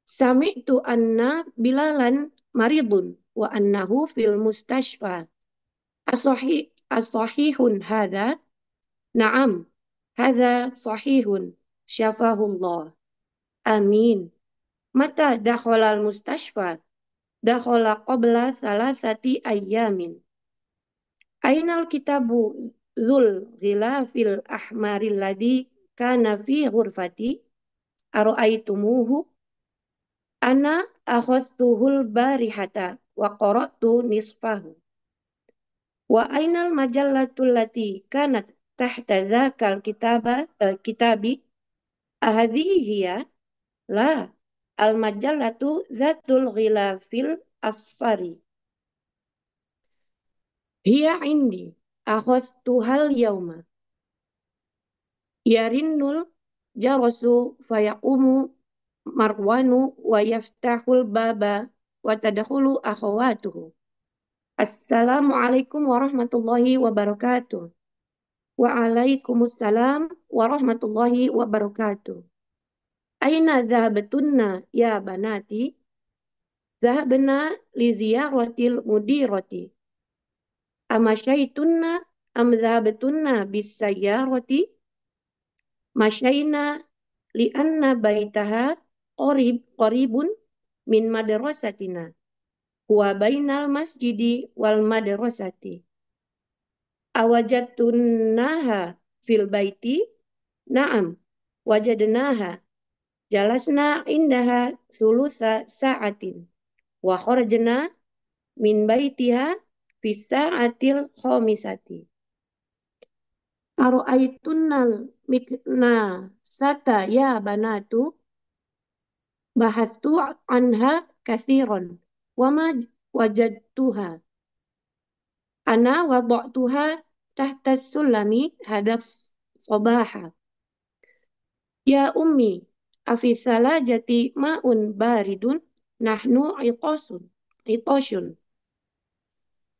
Sami'tu anna bilalan maridun wa annahu fil mustashfa. Asahihun hadha? Na'am, hadha sahihun. Syafahullah. Amin. Mata dakhala al-mustashfa? Dakhala qabla thalathati ayyamin. Ainal kitabu dzul ghilafil ahmaril ladzi kana fi ghurfati? Ara'aitumuhu? Ana akhadtuhul barihata wa qara'tu nisfahu. Wa ainal majallatul lati kanat tahta dzakal kitabi? Ahadhihi hiya? La. Al majallatu dzatul ghilafil asfari. Hiya indi. Akhadtuhal yauma. Yarinnul jarasu fayaqumu Marwanu wa yaftahul baba wa tadkhulu akhawatuhu. Assalamualaikum warahmatullahi wabarakatuh. Waalaikumsalam warahmatullahi wabarakatuh. Aina dhahabatunna ya banati? Dhahabna li ziyaratil mudirati. Amasyaitunna am dhahabatunna bis sayyarati? Masyaina li'anna baitaha qaribun min madrasatina wa bainal masjidi wal madrasati. Awajadtunnaha fil baiti? Na'am, wajadnaha. Jalasna indaha thulutha sa'atin wa kharajna min baitiha fi sa'atil khamisati. Ara'aitunnal mikna sata ya banatu? Bahastu anha kathiran wa ma wajadtuha. Ana wada'tuha tahta sulami hadaf sobaha. Ya ummi, afi salajati ma'un baridun nahnu itoshun.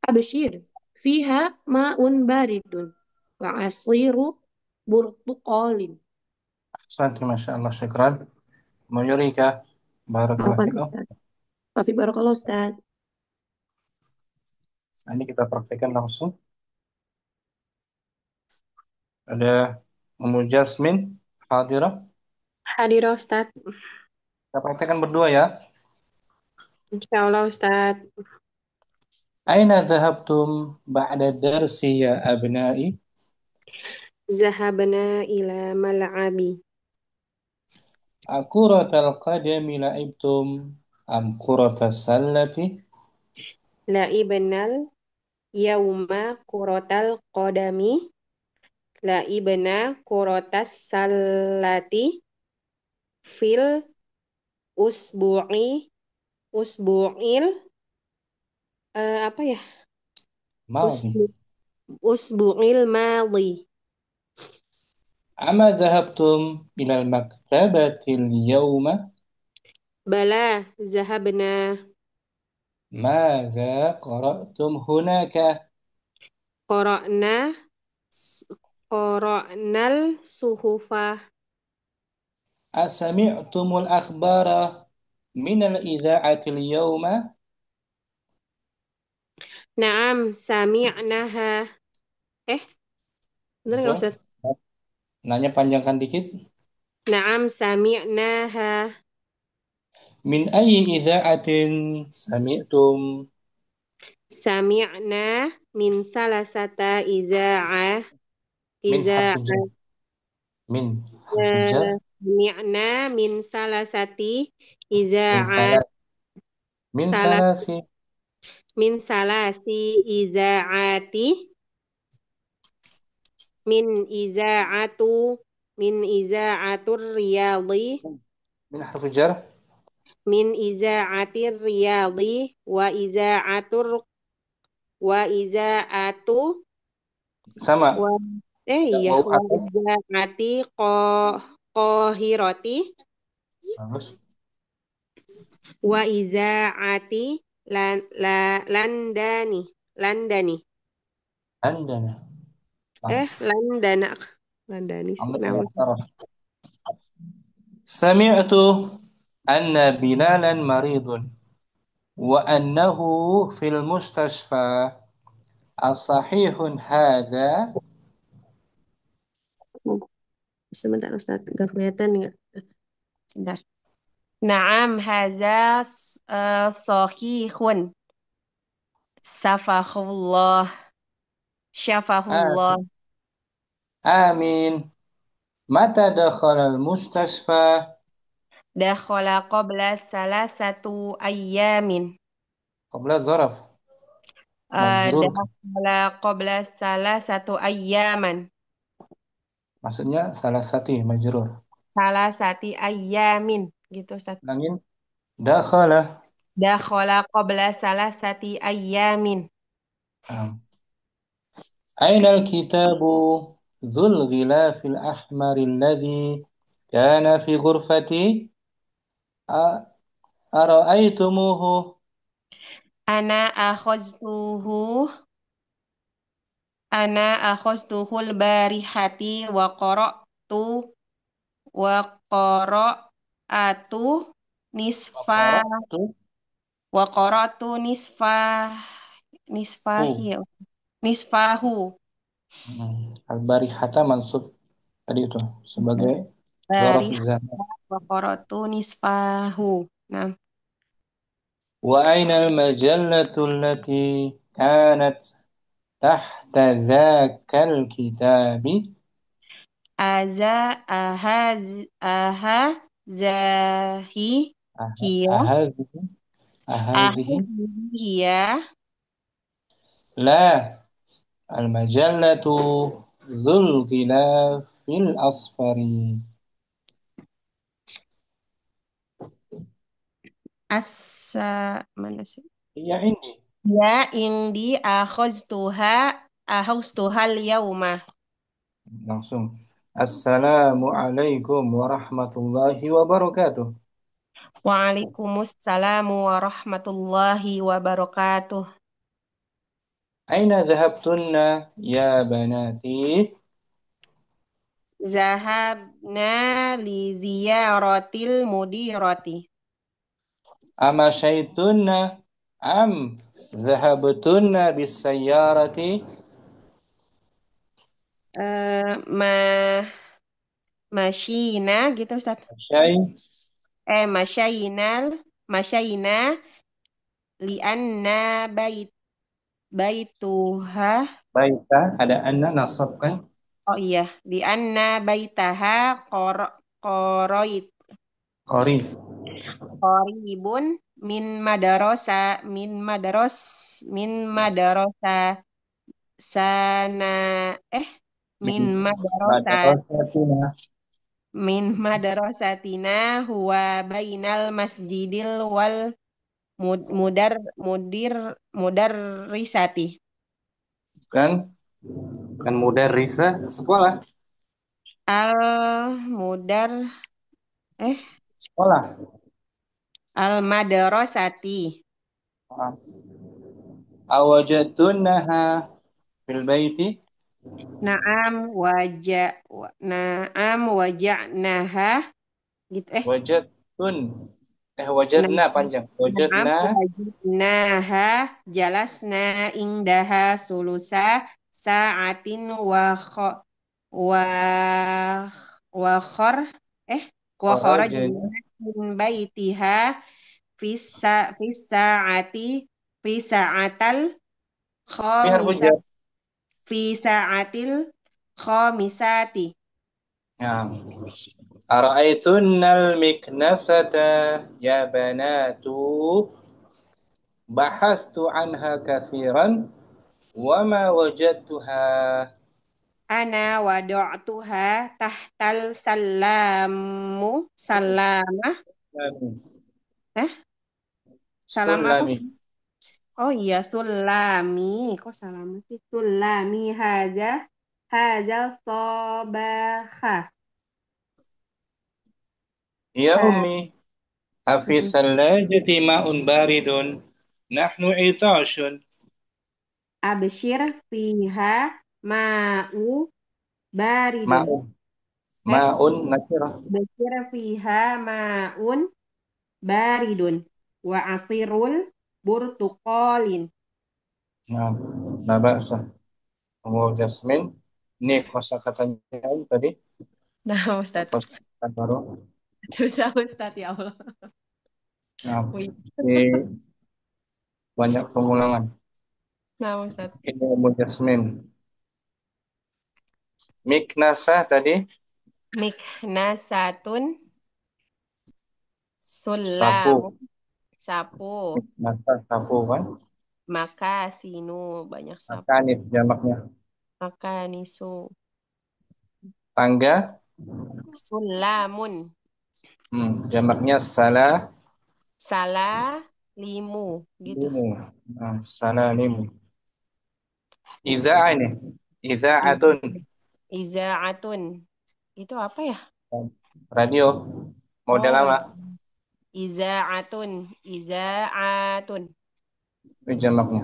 Abshir, fiha ma'un baridun wa asiru burtuqalin. Ahsanti, Masya Allah, syukran. Mayurika, barakallahu Afwan fikum. Ustaz. Wafi barakallah Ustaz. Nah, ini kita praktekkan langsung. Ada Ummu Jasmine, hadirah. Hadirah Ustadz. Kita praktekkan berdua ya. Insya Allah Ustadz. Aina dhahabtum ba'da darsi ya abna'i? Zahabna ila mal'abi. Akuratal qadami la'ibtum am kuratas sallati? La'ibnal yauma kurotal qadami. Laibna kurotas salati fil usbu'i usbu'il apa ya? ماضي. Usbu, usbu'il madhi. أما ذهبتم إلى المكتبة اليوم؟ Bala zahabna ماذا قرأتم هناك؟ qara'na qara'nal suhufa. أسمعتم الأخبار من الإذاعة اليوم؟ Naam sami'naha. Eh, bener nggak Betul. Ustaz? Nanya panjangkan dikit. Naam sami'naha. من أي إذاعة سمعتم؟ Sami'na min salasata iza'ah. من حرف الجر. Iza'ah. من حرف الجر. Sami'na min salasati من iza'ah. ثلاث. من Salas ثلاث. min salasi iza'ati. Min iza'atu. Min iza'atur riyadhi. من حرف الجر. Min iza'atir riyadhi. Wa iza'atu Sama. wa iya Mau wa apa? iza'ati qahirati Bagus. wa iza'ati landani landani عندنا. landana landani sih عندنا nama اعترف. سمعت أن بلالا مريض وأنه في المستشفى. الصحيح هذا؟ sebentar Ustaz nggak kelihatan nggak sebentar. Naam haza sahihun safahullah syafahullah آمين. متى دخل المستشفى؟ dakhala qabla salasatu ayyamin. قبل ظرف مجرور. Dakhala qabla salasatu ayyaman. Maksudnya salah satu majrur. Salasati ayyamin gitu Ustaz. Langin dakhala. Dakhala qabla salasati ayyamin. أين الكتاب ذو الغلاف الأحمر الذي كان في غرفتي؟ أرأيتموه؟ Ana akhaztuhu ana akhaztuhul barihati wa qara'atu nisfa وقرأت wa qara'tu nisfahi هو. nisfahu Al-barihata mansub tadi itu sebagai dzaraf barihati zaman. wa qara'tu nisfahu. Nah, وأين المجلة التي كانت تحت ذاك الكتاب؟ aha zahi hiya أهذه أهذه hiya لا، المجلة ذو الغلاف الأصفر. mana sih هي عندي. ya indi akhaztuhal yauma. langsung Assalamualaikum warahmatullahi wabarakatuh. Waalaikumsalam warahmatullahi wabarakatuh. أين ذهبتن يا بناتي؟ Zahabna li ziyaratil mudirati. أمشيتن أم ذهبتن بالسيارة؟ Ma masyina gitu Ustaz. شيء Masyainal masyina lianna baituha. baik ada anda nasabkan Oh iya, lianna baitaha qoroit qarib. qoribun min madarosa sana eh min Min madrasat madrasatina. min madrasatina huwa bainal masjidil wal mudar mudir mudarrisati. Kan? Kan mudarrisa sekolah. Al mudar eh Sekolah. al madrasati. Ah. Awajadtunaha fil baiti. Naam waja'naha gitu Wajadtun. Nah, Wajadna panjang. naam Wajadna. wajidnaha jalasna indaha sulusa sa'atin wa wa khor eh wa kharajna Kharajna. min baitiha fis sa'ati fi sa'atal Fi harfu khamisah jar. fi sa'atil khamisati. Ya. Ara'aytunnal miknasata ya banatu. Bahastu anha kathiran. Wama wajadtuha. Ana wada'tuha tahtal salamah eh salam apa? Sulami. Oh iya sulami kok salam sih sulami haja sobaha Ya ha ummi. Afi mm-mm. salajati ma'un baridun. Nahnu itashun. Abshir fiha ma'u baridun Ma'un. eh Ma'un nakirah. abshir fiha ma'un baridun wa asirul burtuqalin. Nah, nah ba'sa. Kamu Jasmine. Ini kosakatanya tadi. Nah, Ustaz. Kosakata baru. Susah Ustaz ya Allah. Nah, Wih. ini banyak pengulangan. Nah, Ustaz. Ini Ummu Jasmine. Miknasah tadi. Miknasatun Sapu. sulamun sapu Miknasah sapu kan. makasinu banyak sapu Makanis jamaknya. makanisu Tangga. sulamun Jamaknya salah. salah limu gitu. Limu. Nah, salah limu. Iza'ah ini. I- Iza'atun. Izaatun itu apa ya? Radio. Model Oh, lama. izaatun Itu jamaknya.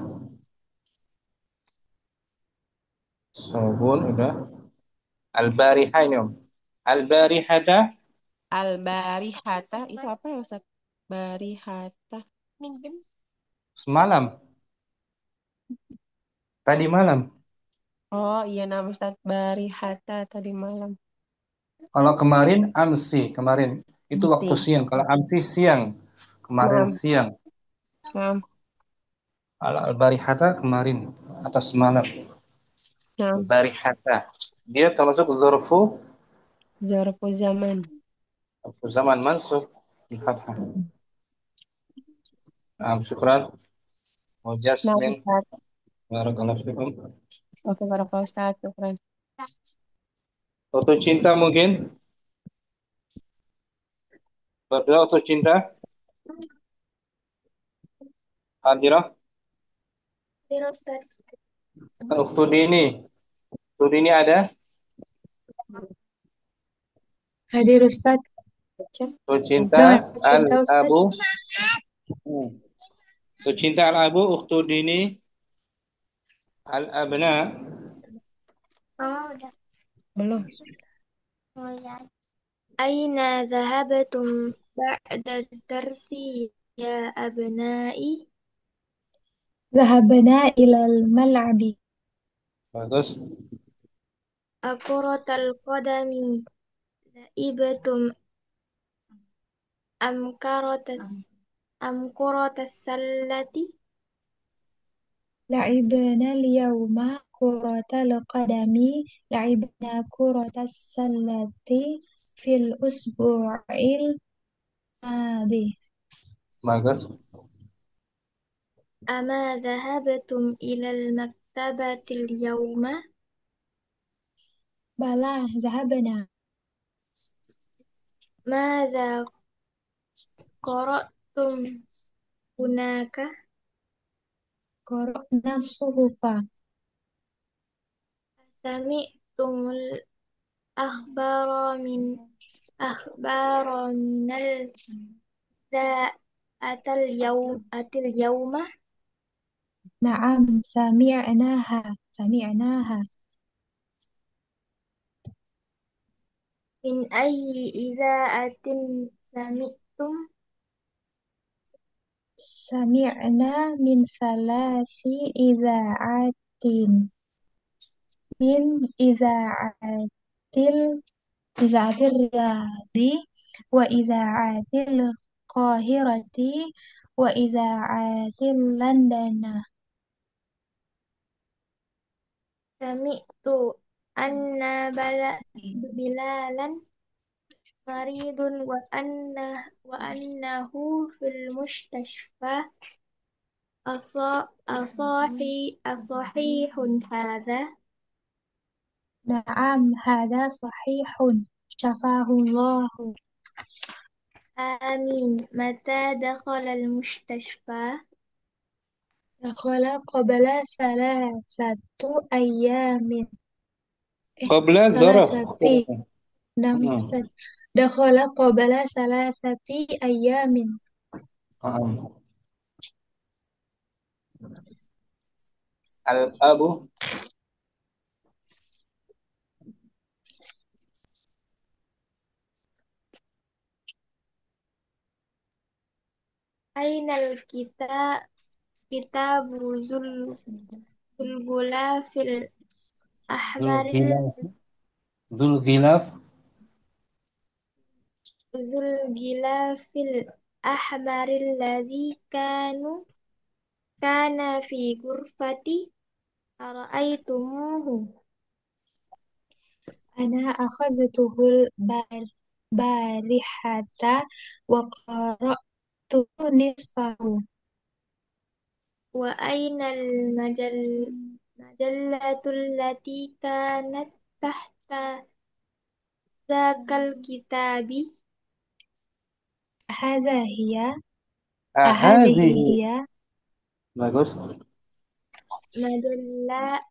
Sabun udah. Al-barihah ini om. Al-barihata. al barihata itu apa ya Ustaz? Barihata Semalam. Tadi malam. oh iya nama Ustaz barihata tadi malam Kalau kemarin amsi. Kemarin. Itu waktu masih. siang. Kalau amsi siang. Kemarin Nah, siang. nah, Al-barihata kemarin. Atau semalam. nah. Al-barihata. Dia termasuk zurfu. Zarfu zaman. Zaman mansuf. Di fathah. Nah, syukran. Nah, Jasmine. Ustaz. Barakallahu fikum. Oke, barakallahu Ustaz. Syukran. Untuk cinta mungkin. Berdoa untuk cinta. Hadirah. Hadir Ustaz. Ukhtudini. Ukhtudini ada. Hadir Ustaz. Untuk cinta. Dengan cinta Ustaz. Al-abu. Untuk cinta al-abu. Ukhtudini. Al-abna. Oh, udah. Belum. Aina dhahabtum ba'da darsi ya abna'i? ذهبنا إلى الملعب. Bagus. Akuratal qadami laibatum am kuratas sallati? لعبنا اليوم كرة القدم. لعبنا كرة السلة في الأسبوع الماضي. Bagus. Ama dhahabtum ilal maktabatil yawma? بلى ذهبنا. ماذا قرأتم هناك؟ قرأنا الصحف. سمعتم الأخبار من اليوم؟ نعم سمعناها. من أي إذاعة سمعتم؟ سمعنا من 3 إذاعات. من إذاعة الرياض، وإذاعة القاهرة، وإذاعة لندن. سمعت أن بلالا مريض وأنه في المستشفى. أصحيح هذا؟ نعم هذا صحيح، شفاه الله. آمين. متى دخل المستشفى؟ دخل قبل 3 أيام. قبل ظرف. 3. نعم نعم. أستاذ. دخل قبل 3 أيام. نعم. الأب. أين كتاب ذو الغلاف ذو الأحمر الغلاف. ذو الغلاف. ذو الغلاف الأحمر الذي كان في غرفتي؟ أرأيتموه؟ أنا أخذته البارحة وقرأت نصفه. وأين المجلة التي كانت تحت ذاك الكتاب؟ هذه هذه. هي bagus. مجلة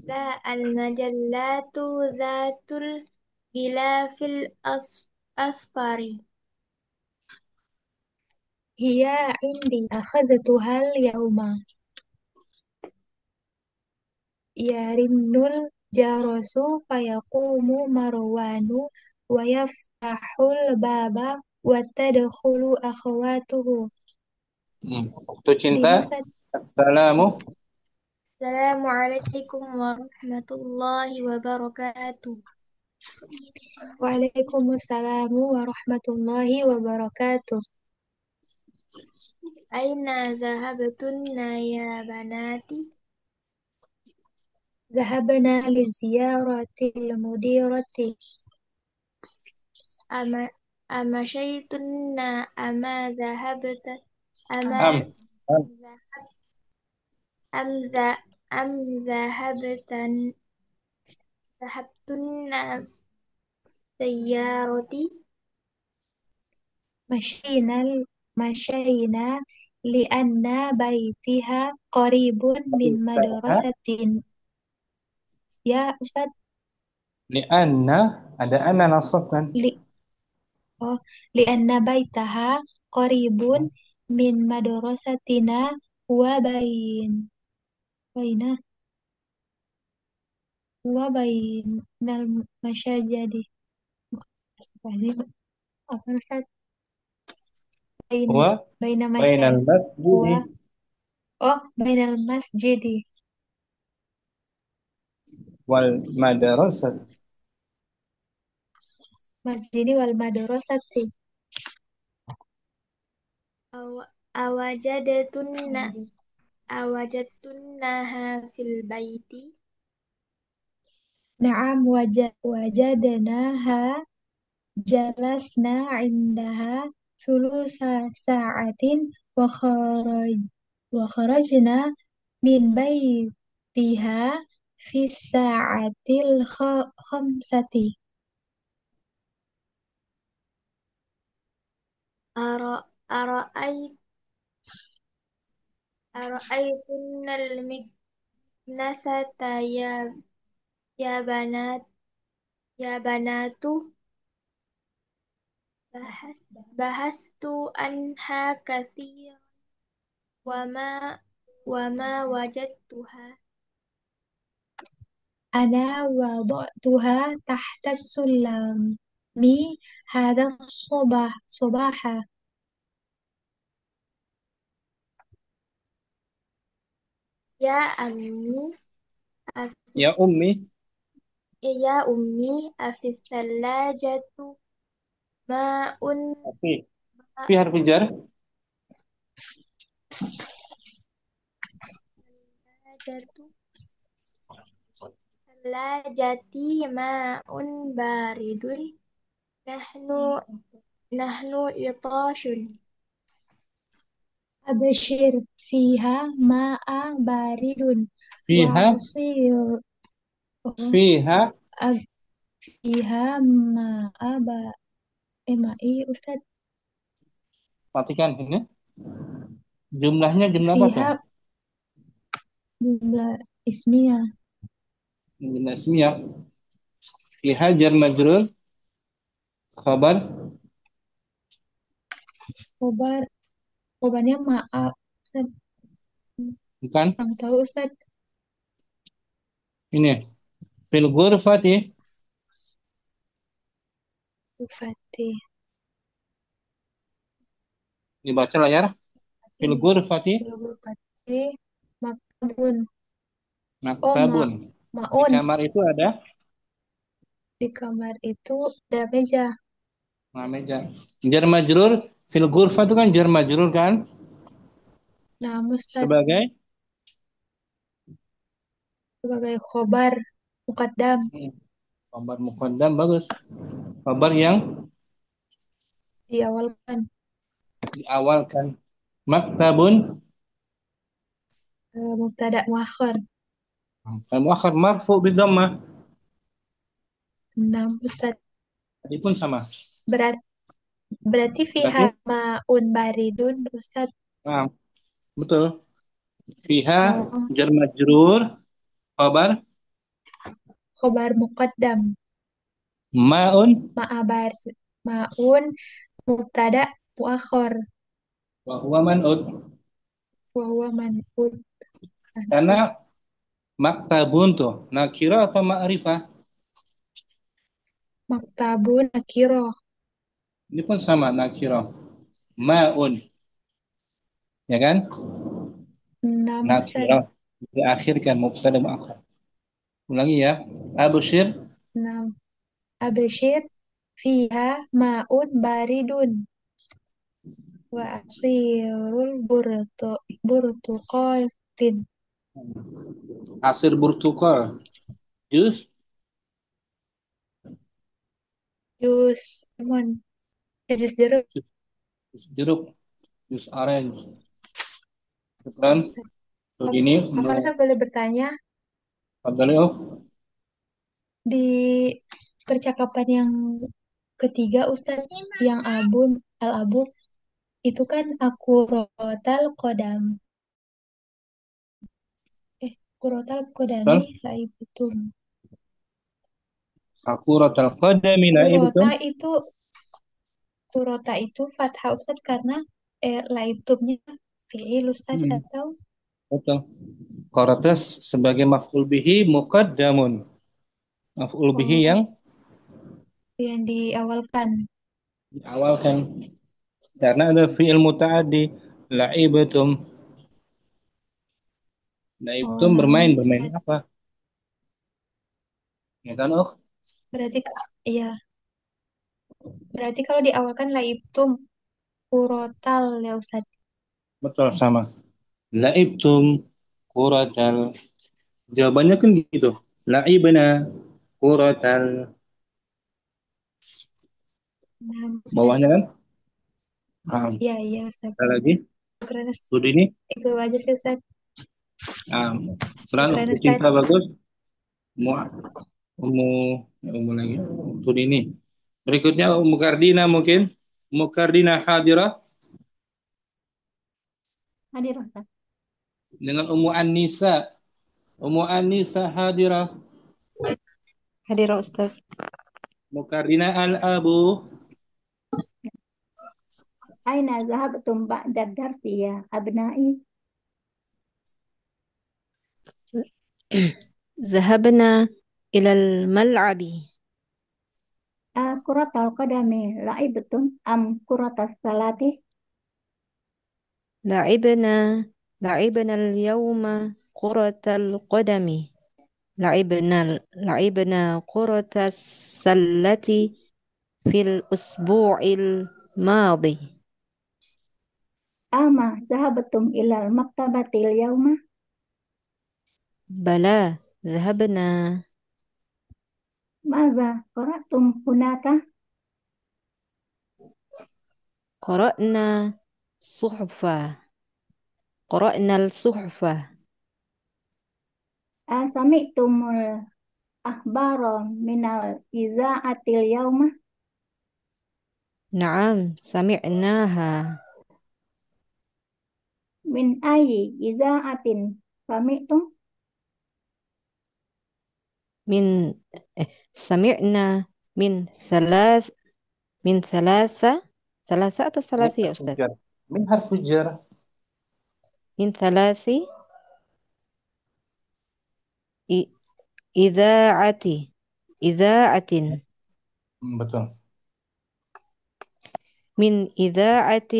لا، المجلات ذات الغلاف الأصفر. هي عندي، أخذتها اليوم. يرن الجرس فيقوم مروان ويفتح الباب وتدخل أخواته. Waktu cinta. لنسد. Assalamu. السلام عليكم ورحمة الله وبركاته. وعليكم السلام ورحمة الله وبركاته. أين ذهبتن يا بناتي؟ ذهبنا لزيارة المديرة. أمشيتن أما Am. Am. أم ذهبتن سيارتي؟ مشينا لأن بيتها قريب من مدرسة. يا أستاذ. Lianna. Ada anna nasab kan? لأن بيتها قريب من مدرستنا وبين المساجد. apa Ustaz? Wa بين bainal masjidi. بين المسجد Wal madrasah. والمدرسة. أوجدتنها في البيت؟ نعم وجدناها. جلسنا عندها 3 ساعات وخرجنا من بيتها في الساعة الخامسة. أرى أرأيت أرأيتن المكنسة يا بنات يا بنات بحثت عنها كثيرا وما وجدتها. أنا وضعتها تحت السلم هذا صباحا. يا أمي أفي Ya ummi. يا أمي أفي الثلاجة ماء Fi. Fi harfi jar. ثلاجتي ماء بارد. نحن نحن عطاش. أبشر فيها ماء بارد Fiha. وعصير. Fiha. فيها ماء ماء إيه أستاذ؟ Matikan ini. Jumlahnya jumlah apa tuh? فيها جملة اسمية. Jumlah ismiyah. Fiha jar majrur. Khabar. Kobarnya maaf Ustaz. Bukan. Kurang tahu Ustaz. Ini. Fil ghurfati. Fatih. Dibaca layar. Fil ghurfati. Fatih. Makbun. Oh, Maktabun. Di maun. kamar itu ada Di kamar itu ada meja. meja. Jar majrur. Fil ghurfa itu kan jar majrur kan? Nah, Ustaz Sebagai sebagai khobar mukaddam khabar muqaddam bagus. Khabar yang diawalkan. diawalkan. Maktabun. Mubtada muakhir. Muakhar marfu bidhammah. Nah, Ustaz Tadi pun sama. berarti fiha Berarti maun baridun Ustaz. nah, betul. Fiha Oh, jar majrur khabar khobar muqaddam. maun Ma'abar maun mubtada muakhir wa huwa man'ut. wa huwa man'ut. Karena maktabun tuh nakira atau ma'rifah. Maktabun nakiro. Ini pun sama nakira. Maun, ya kan? Nah, Ustaz. Nakira diakhirkan mubtada muakhar. Ulangi ya. Abshir Nah, abshir fiha maun baridun wa asirul burtuqalin. asir burtukal. Jus Jus lemon. Jus jeruk. jus jeruk, jus orange. Kan? Tuh ini Apa Ustaz boleh bertanya? Fadali. Di percakapan yang ketiga Ustaz, yang al-abun itu kan aku rotal kodam. Kurotal kodami Betul. laibutum. Aku rotal qadami Kurota laibutum. itu kurota itu fathah Ustaz karena laibtumnya fi'il Ustaz Hmm, atau betul. Qaratas sebagai maf'ul bihi muqaddamun. Maf'ul bihi yang yang diawalkan. diawalkan karena ada fi'il muta'addi la'ibatum. La'ibatum Nah, bermain Ustaz. apa? Ya kan, oh? Berarti iya. Berarti kalau diawalkan laibtum kurotal ya Ustaz. Betul sama. La'ibtum quratal. Jawabannya kan gitu. La'ibna quratal. Nah, Ustaz. Bawahnya kan? Ah, Iya, iya Ustaz. ada lagi. Keren Ustaz. Studi ini. Itu aja sih Ustaz. Peran Keren waktu Ustaz. cinta bagus. Ummu, ummu, ummu lagi. Untuk ini. Berikutnya Ummu Kardina mungkin. Ummu Kardina hadirah Hadir Ustaz. dengan Ummu An-Nisa. Ummu An-Nisa hadirah. Hadir Ustaz. Ummu Kardina al-Abu. Aina zahabtum ba'da darsi ya abnai? ذهبنا إلى الملعب. Kuratal qadami la'ibtum am kuratas salati? لعبنا لعبنا اليوم كرة القدم. لعبنا كرة السلة في الأسبوع الماضي. Ama zahabtum ilal maktabatil yauma? بلى ذهبنا. Maza qaratum hunaka? قرأنا صحفا قرأنا الصحف. Sami'tumul akhbara minal iza'atil yauma? نعم سمعناها. Min ayyi iza'atin sami'tum? من سمعنا من ثلاث من ثلاثة أو Min ثلاثة يا harfu أستاذ؟ jar. Min harfu jar. من ثلاث إ- إذاعة إذاعة Betul. من إذاعة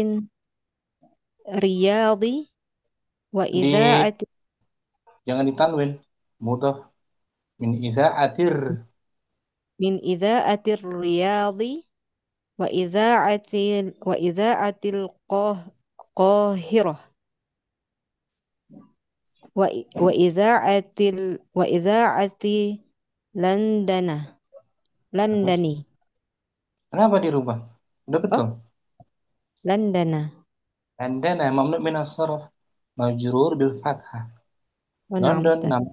رياض Di وإذاعة jangan ditanwin. Mudah. Min iza'atir. من إذاعة الرياض وإذاعة وإذاعة القاهرة وإذاعة لندن Terus. لندني. Kenapa dirubah? Udah betul. Oh لندن. Andana mamnu min as-sarf. Majrur bil fathah. ونعم London أستاذ. nama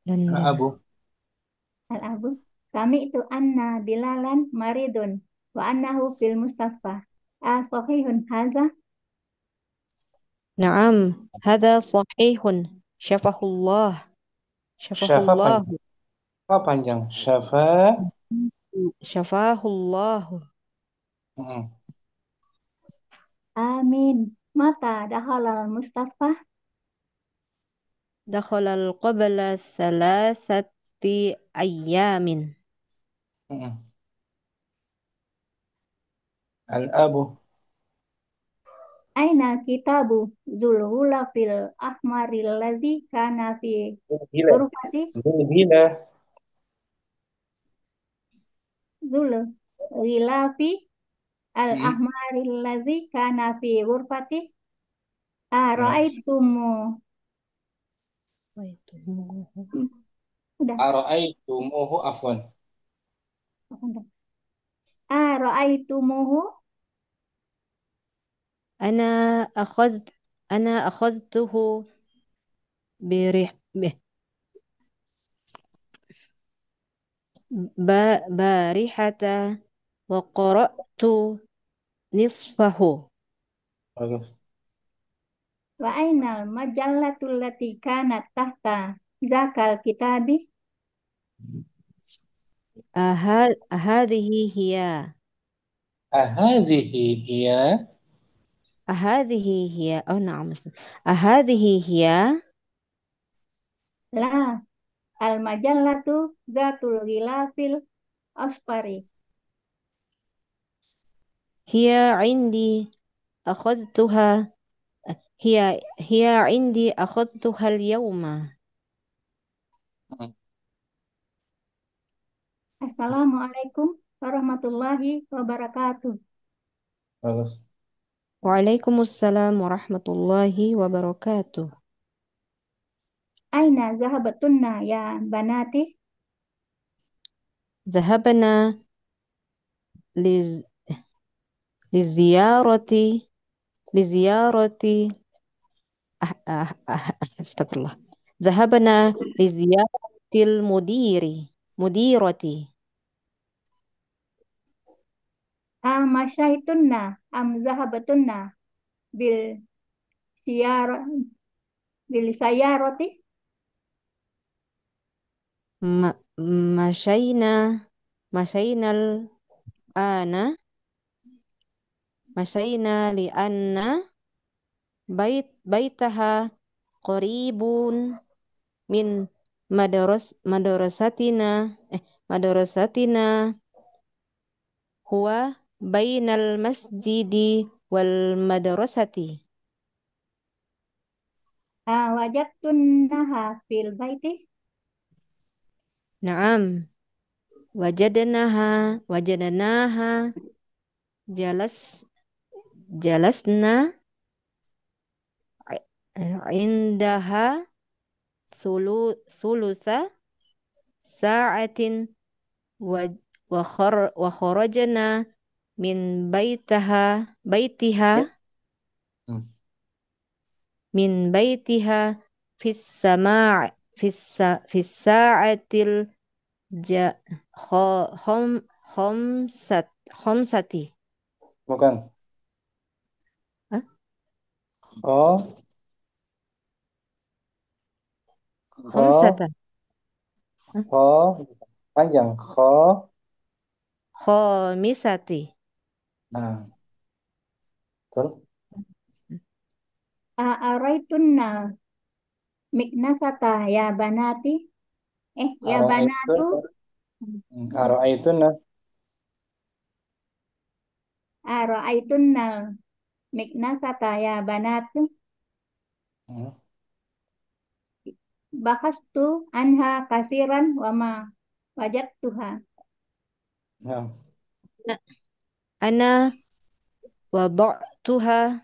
لندن. Abu. Al-Abu. Sami'tu anna Bilalan maridun wa annahu fil mustafa. Sahihun haza? نعم هذا صحيح. شفاه الله. شفاه Syafa الله. panjang. Apa panjang? Syafa. شفاه الله. Mm. Amin. Mata dakhala al-mustafa? دخل قبل 3 أيام. Mm. Al-Abu. Aina kitabu Zulhula fil ahmaril ladzi kana fi Gila. ghurfati? Gila. Zul Ghilafi Mm. al-ahmaril ladzi kana fi ghurfati? Ya. Ra'aitumu. Udah. Ara'aitumuhu afwan. Udah. Ra'aitumuhu? أنا أخذت أنا أخذته برح بارحة وقرأت نصفه. Bagus. Wa ainal majallatul lati kanat tahta zakal kitabi? هذه هي Ahadhihi hiya. هذه هي أو نعم هذه هي La, al majallatu zatul ghilafil asfari. هي عندي أخذتها هي عندي أخذتها اليوم. Mm. Assalamualaikum warahmatullahi wabarakatuh. Bagus. وعليكم السلام ورحمة الله وبركاته. Aina zahabatunna ya banati? ذهبنا لز... لزيارة لزيارة استغفر الله. ذهبنا لزيارة mudirati. Amasyaitunna am zahabatunna bil siyar bil sayaroti. Ma, masyaina masyainal ana masyaina li anna baitaha qaribun min madrasatina madrasatina huwa bainal masjidi wal madrasati. Wajadtunnaha fil baiti. Naam, wajadnaha jalas jalasna indaha sulusa sa'atin wa wa kharajna min baitiha Hmm. min baitiha fis sa'atil ja khom khomsati. Bukan. Hah? Kho, kho, Khomsata. Hah? kho, panjang. Kho. Khomisati. Nah, betul. Araitunna miknasata ya banati. Ya banatu. Ara'aitun. Araitunna miknasata ya banatu. Hmm. Bahastu anha kasiran wama wajadtuha. Nah, Ana wada'tuha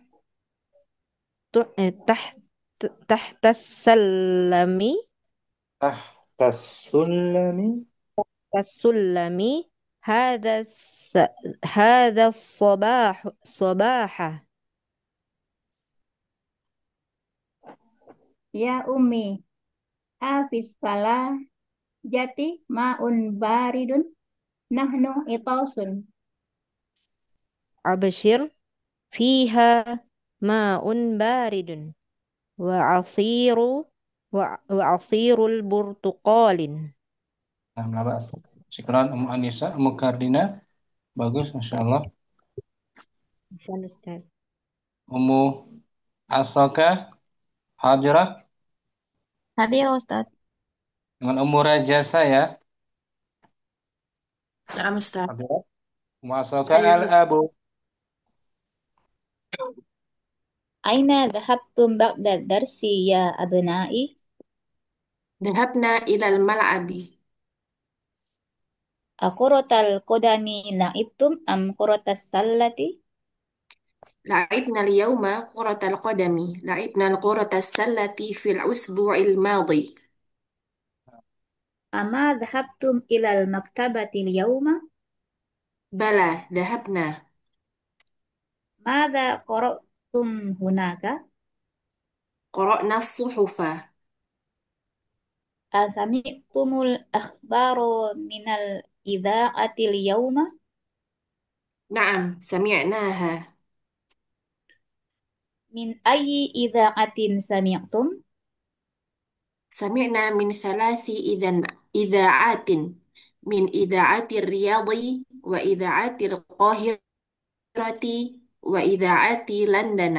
taht tahta salami tahtasulami. tasulami hadha hadha sabaha. Ya ummi afis salah jati ma'un baridun nahnu itasun. Abshir fiha ma'un baridun wa asirul burtuqalin. Nah, labas. Syukran Ummu Anissa, Ummu Kardina. Bagus, Masya Allah. Insyaallah Ustaz. Ummu Asoka, Hadirah. Hadir Ustaz. Dengan Ummu Rajasa ya. Naam Ustaz. Hadirah. Ummu Asoka Hadir Ustaz. al-Abu. Aina dhahabtum ba'da darsi ya abna'i? Dhahabna ilal mal'abi. Akuratal qadami la'ibtum am kuratas sallati? لعبنا اليوم كرة القدم. لعبنا الكرة السلة في الأسبوع الماضي. Ama dhahabtum ilal maktabati al-yawma? بلى ذهبنا. Madza qara'tum hunaka? قرأنا الصحف. Asami'tumul akhbaro minal idha'ati al-yawma? نعم سمعناها. Min ayyi idha'atin sami'tum? سمعنا من 3 إذاعات. من إذاعة الرياض وإذاعة القاهرة وإذاعة لندن.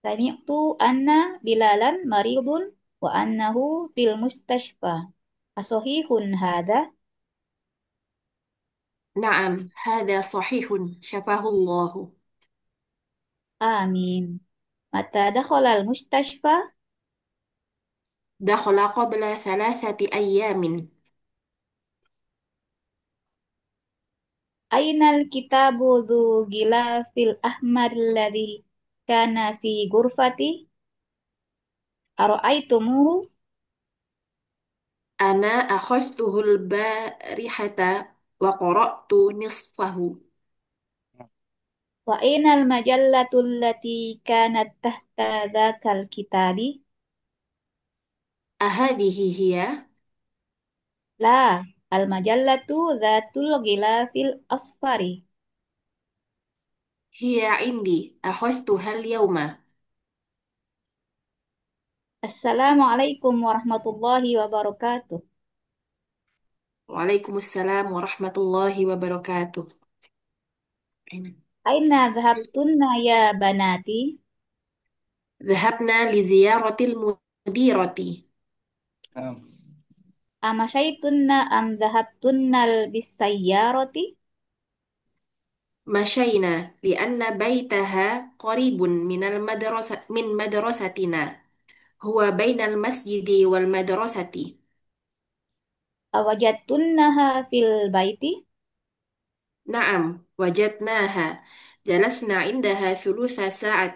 Sami'tu anna Bilalan maridun wa annahu fil mustashfa. Asahihun hadha? نعم هذا صحيح شفاه الله. Amin. Mata dakhala al-mustashfa? دخل قبل 3 أيام. Ainal kitabu dhu gilafil ahmar alladhi kana fi ghurfati? Ara'aitumuhu? أنا أخذته البارحة وقرأت نصفه. Wa ainal majallatu allati kanat tahta dzakal kitabi? أهذه هي؟ لا، المجلة ذات الغلاف الأصفر. هي عندي، أخذتها اليوم. السلام عليكم ورحمة الله وبركاته. وعليكم السلام ورحمة الله وبركاته. أين ذهبتن يا بناتي؟ ذهبنا لزيارة المديرة. نعم. أمشيتن أم ذهبتن بالسيارة؟ مشينا لأن بيتها قريب من مدرستنا. هو بين المسجد والمدرسة. أوجدتنها في البيت؟ نعم، وجدناها. جلسنا عندها ثلث ساعة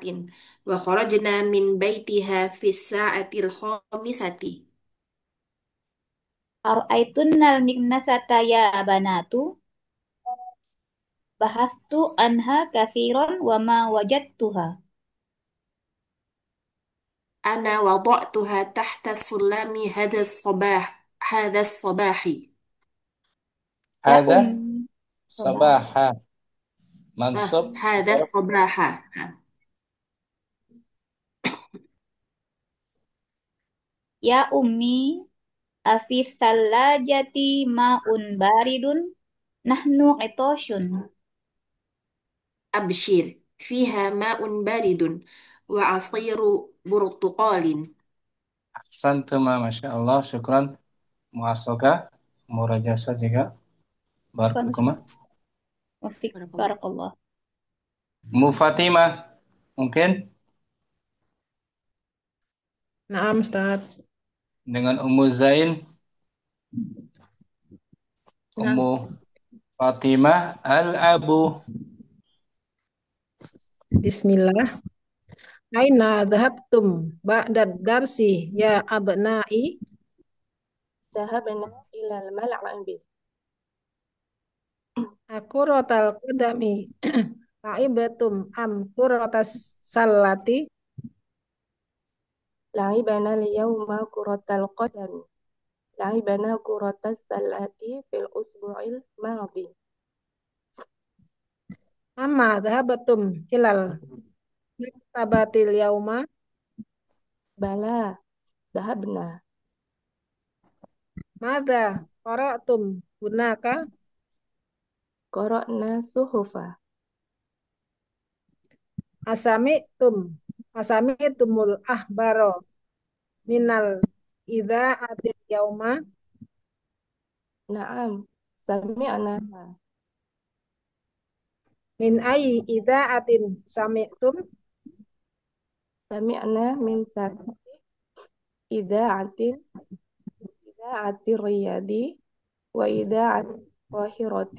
وخرجنا من بيتها في الساعة الخامسة. أرأيتن المكنسة يا بنات؟ بحثت عنها كثيرا وما وجدتها. أنا وضعتها تحت السلم هذا الصباح. يا هذا أمي صباح. صباحا منصب هذا الصباح. يا أمي أفي الثلاجة ماء بارد؟ نحن عطاش. أبشر، فيها ماء بارد وعصير برتقال. أحسنتما ما شاء الله شكرا muasoka murajasa juga barakallahu وفيك بارك الله. بارك الله. Mu Fatimah mungkin Naam, Ustaz. dengan Ummu Zain, Naam. Ummu Fatimah al-Abu. Bismillah. Aina dhahabtum ba'dad darsi ya abna'i? ذهبنا إلى الملعب. Akuratal qadami la'ibatum am kuratas salati? لعبنا اليوم كرة القدم. لعبنا كرة السلة في الأسبوع الماضي. Amma dhahabatum ilal maktabatil yauma? بلى ذهبنا. Madza qara'tum hunaka? قرأنا صحفا. Asami'tumul ahbaro minal idza'atil yauma? نعم سمعناها. Min ayyi idza'atin sami'tum? سمعنا من إذاعة إذاعة الرياض وإذاعة القاهرة.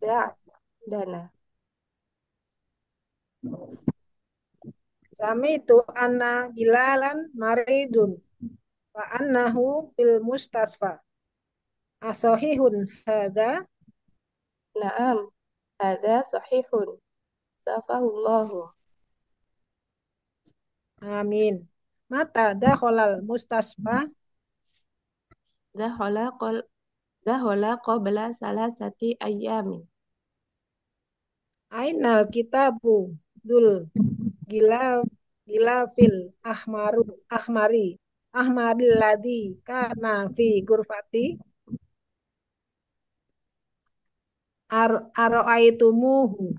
إذاعة عندنا. Sami'tu anna Bilalan maridun wa annahu fil mustasfa. Asahihun hadza? نعم هذا صحيح. شفاه الله. Amin. Mata dakhalal mustasfa? ذهل قل ذهل قبل 3 أيام. Ainal kitabu dul gilafil ahmaril ladhi kana fi gurfati? Ara'aitumuhu?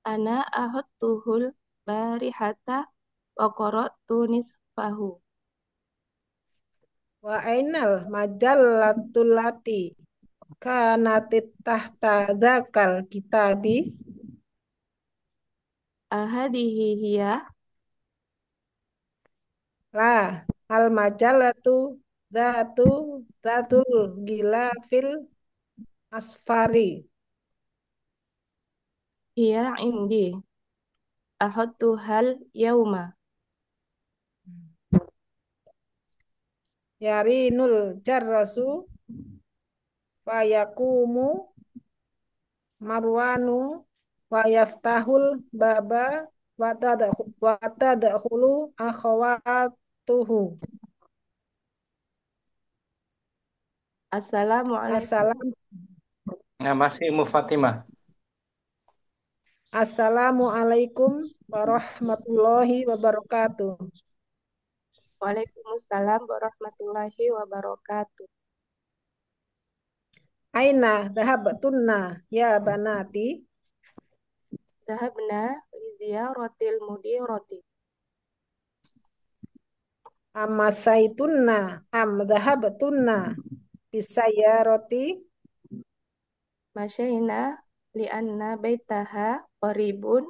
أنا أخذته البارحة وقرأت نصفه. Wa ainal majallatul lati kanatit tahta dzakal kitabi? هذه هي. La al majallatu datul gilafil asfari. هي عندي. أخذتها اليوم. Yarinul jarrasu fayakumu marwanu fayaftahul baba wa tadkhulu akhawatuhu. Assalamualaikum. Nah, masih Ummu Fatimah. Assalamualaikum warahmatullahi wabarakatuh. Waalaikumsalam warahmatullahi wabarakatuh. Aina dhahabtunna ya banati. Dhahabna li ziyaratil mudirati. Amasaitunna am dhahabtunna bisayarati. Masyaina li anna baitaha qaribun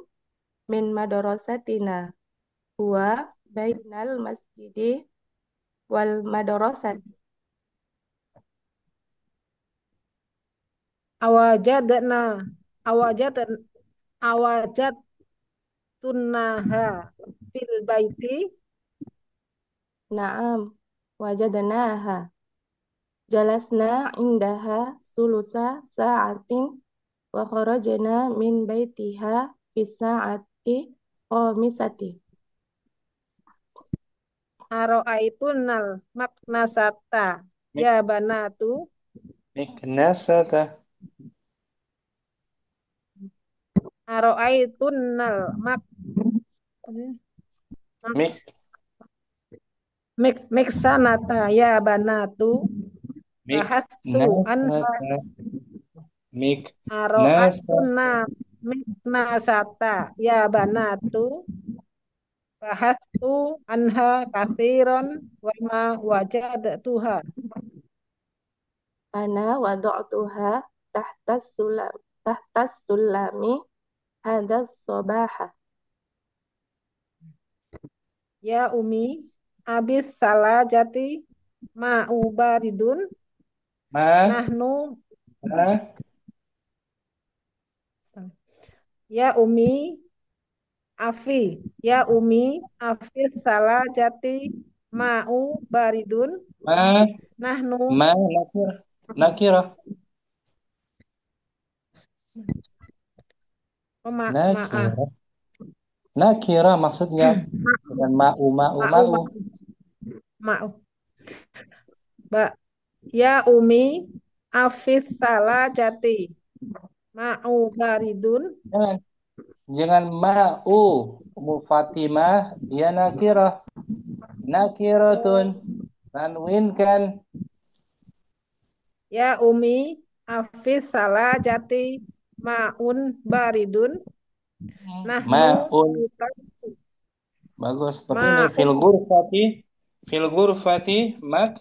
min madrasatina. Huwa bainal masjidi wal madrasati. Awajadna awajadtunnaha fil baiti. Naam, wajadnaha. Jalasna indaha sulusa sa'atin wa kharajna min baitiha fi sa'ati qamisati. Aro'aitunal maknasata ya banatu. Miknasata. Aro'aitunal Mik. miksanata ya banatu. Bahastu anha. Miknasata. Miknasata. Aro'aitunna miknasata ya banatu. Bahastu anha kasiron wa ma wajadtuha. Ana wada'tuha tahtas sulami hadas sobaha. Ya umi abis salajati ma'ubaridun. Nahnu ya umi afi salajati ma'u baridun. Nahnu nakirah. Nakirah. Nakirah maksudnya bukan ma'u. Ya umi afis salajati ma'u baridun. Jangan ma'u. Ummu Fatimah dia nakirah. Nakiratun. Tanwinkan. Ya umi afis salajati ma'un baridun. Ma'un. Bagus. Seperti ini. Fil ghurfati mak.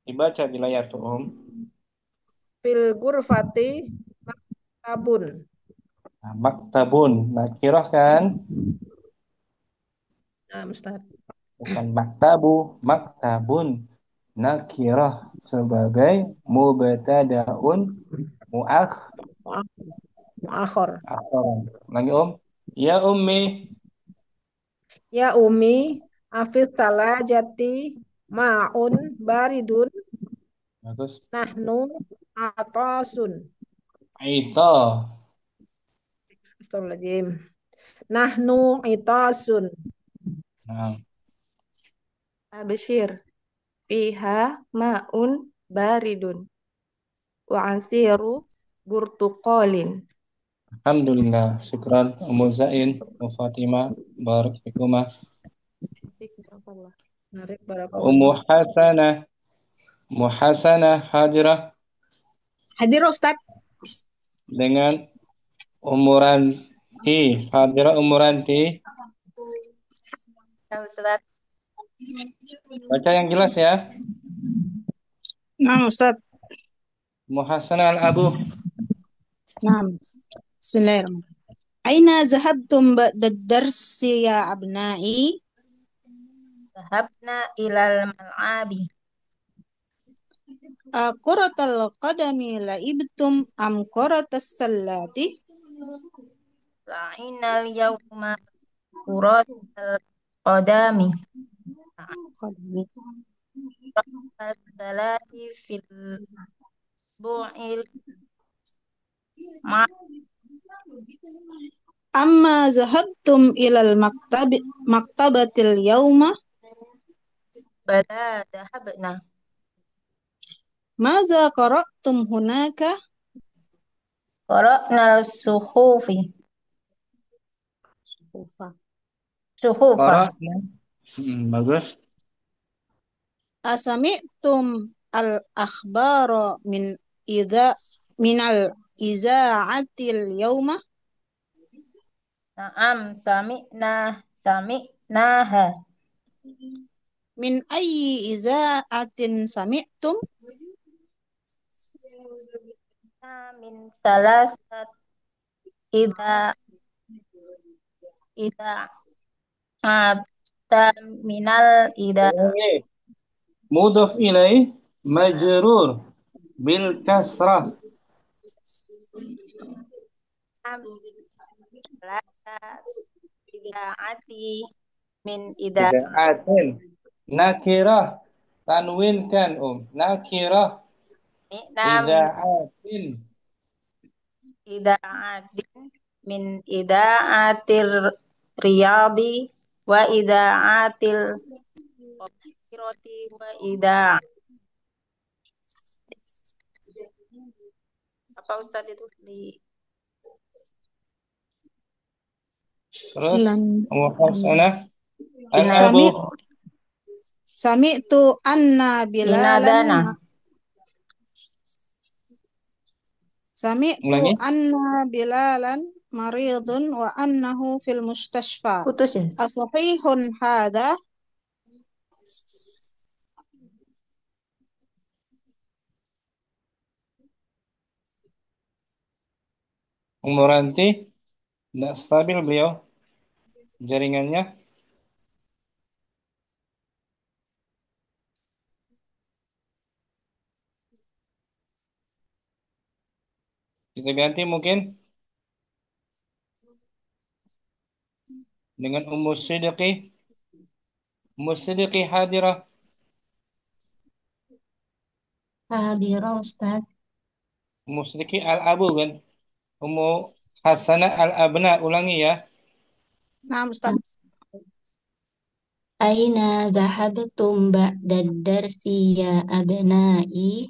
Dibaca di layar tuh, Om. Fil ghurfati maktabun. Nah, maktabun. Nakirah kan? Nah, Ustaz. Bukan maktabu. Maktabun. Nakirah sebagai mubtada'un muakhar. Lagi Om. Ya ummi. Ya ummi afis salajati ma'un baridun. Bagus. Nahnu atasun. Aita. Astagfirullahaladzim. Nahnu itasun. Nah. Abshir fiha ma'un baridun wa asiru burtuqalin. Alhamdulillah. Syukran Ummu Zain, Ummu Fatimah, barak fikumah. Ummu Hasanah hadirah. Hadir Ustaz. Dengan Umuranti. Hadirah Umuranti. Ya Ustaz. Baca yang jelas ya. Nah Ustaz. Ummu Hasanah al-Abu. Nah. Bismillahirrahmanirrahim. Aina zahabtum ba'da darsi ya abna'i? Zahabna ilal mal'abi. Quratal qadami la'ibtum am quratas sallati? La'inal yawma quratal qadami. Quratal salati fil bu'il Ma Amma zahabtum ilal maktabatil yawma. bala dahabna. Maza qara'tum hunaka. Qara'na suhufi. Suhufa. Qara'na. Bagus. Asami'tum al-akhbara minal iza'atil yawma. Naam, sami'naha. Min ayyi iza'atin sami'tum. Min salasat ida ida ada minal ida. Ulangi. Mudhaf ilaih majrur bil kasrah. Salasat idaati min ida. Idaatin. Nakirah. Tanwinkan nakirah. Min Idaatin. idaatin min idaatir riyadi wa idaatil qahirati wa apa Ustaz itu di Terus wa hasanah. Sami Al-abu. Sami'tu anna bilalan inadana. Sami'tu Ulangi. anna bilalan maridun wa annahu fil mustashfa. Putus ya? Asahihun hadha? Umuranti tidak stabil beliau jaringannya. Kita ganti mungkin dengan Ummu Siddiqi. Ummu Siddiqi hadirah. Hadirah Ustaz. Ummu Siddiqi al-abu kan. Ummu Hasanah al-abna. Ulangi ya. Nah, Ustaz. Aina zahabtum ba'dad darsi ya abnai?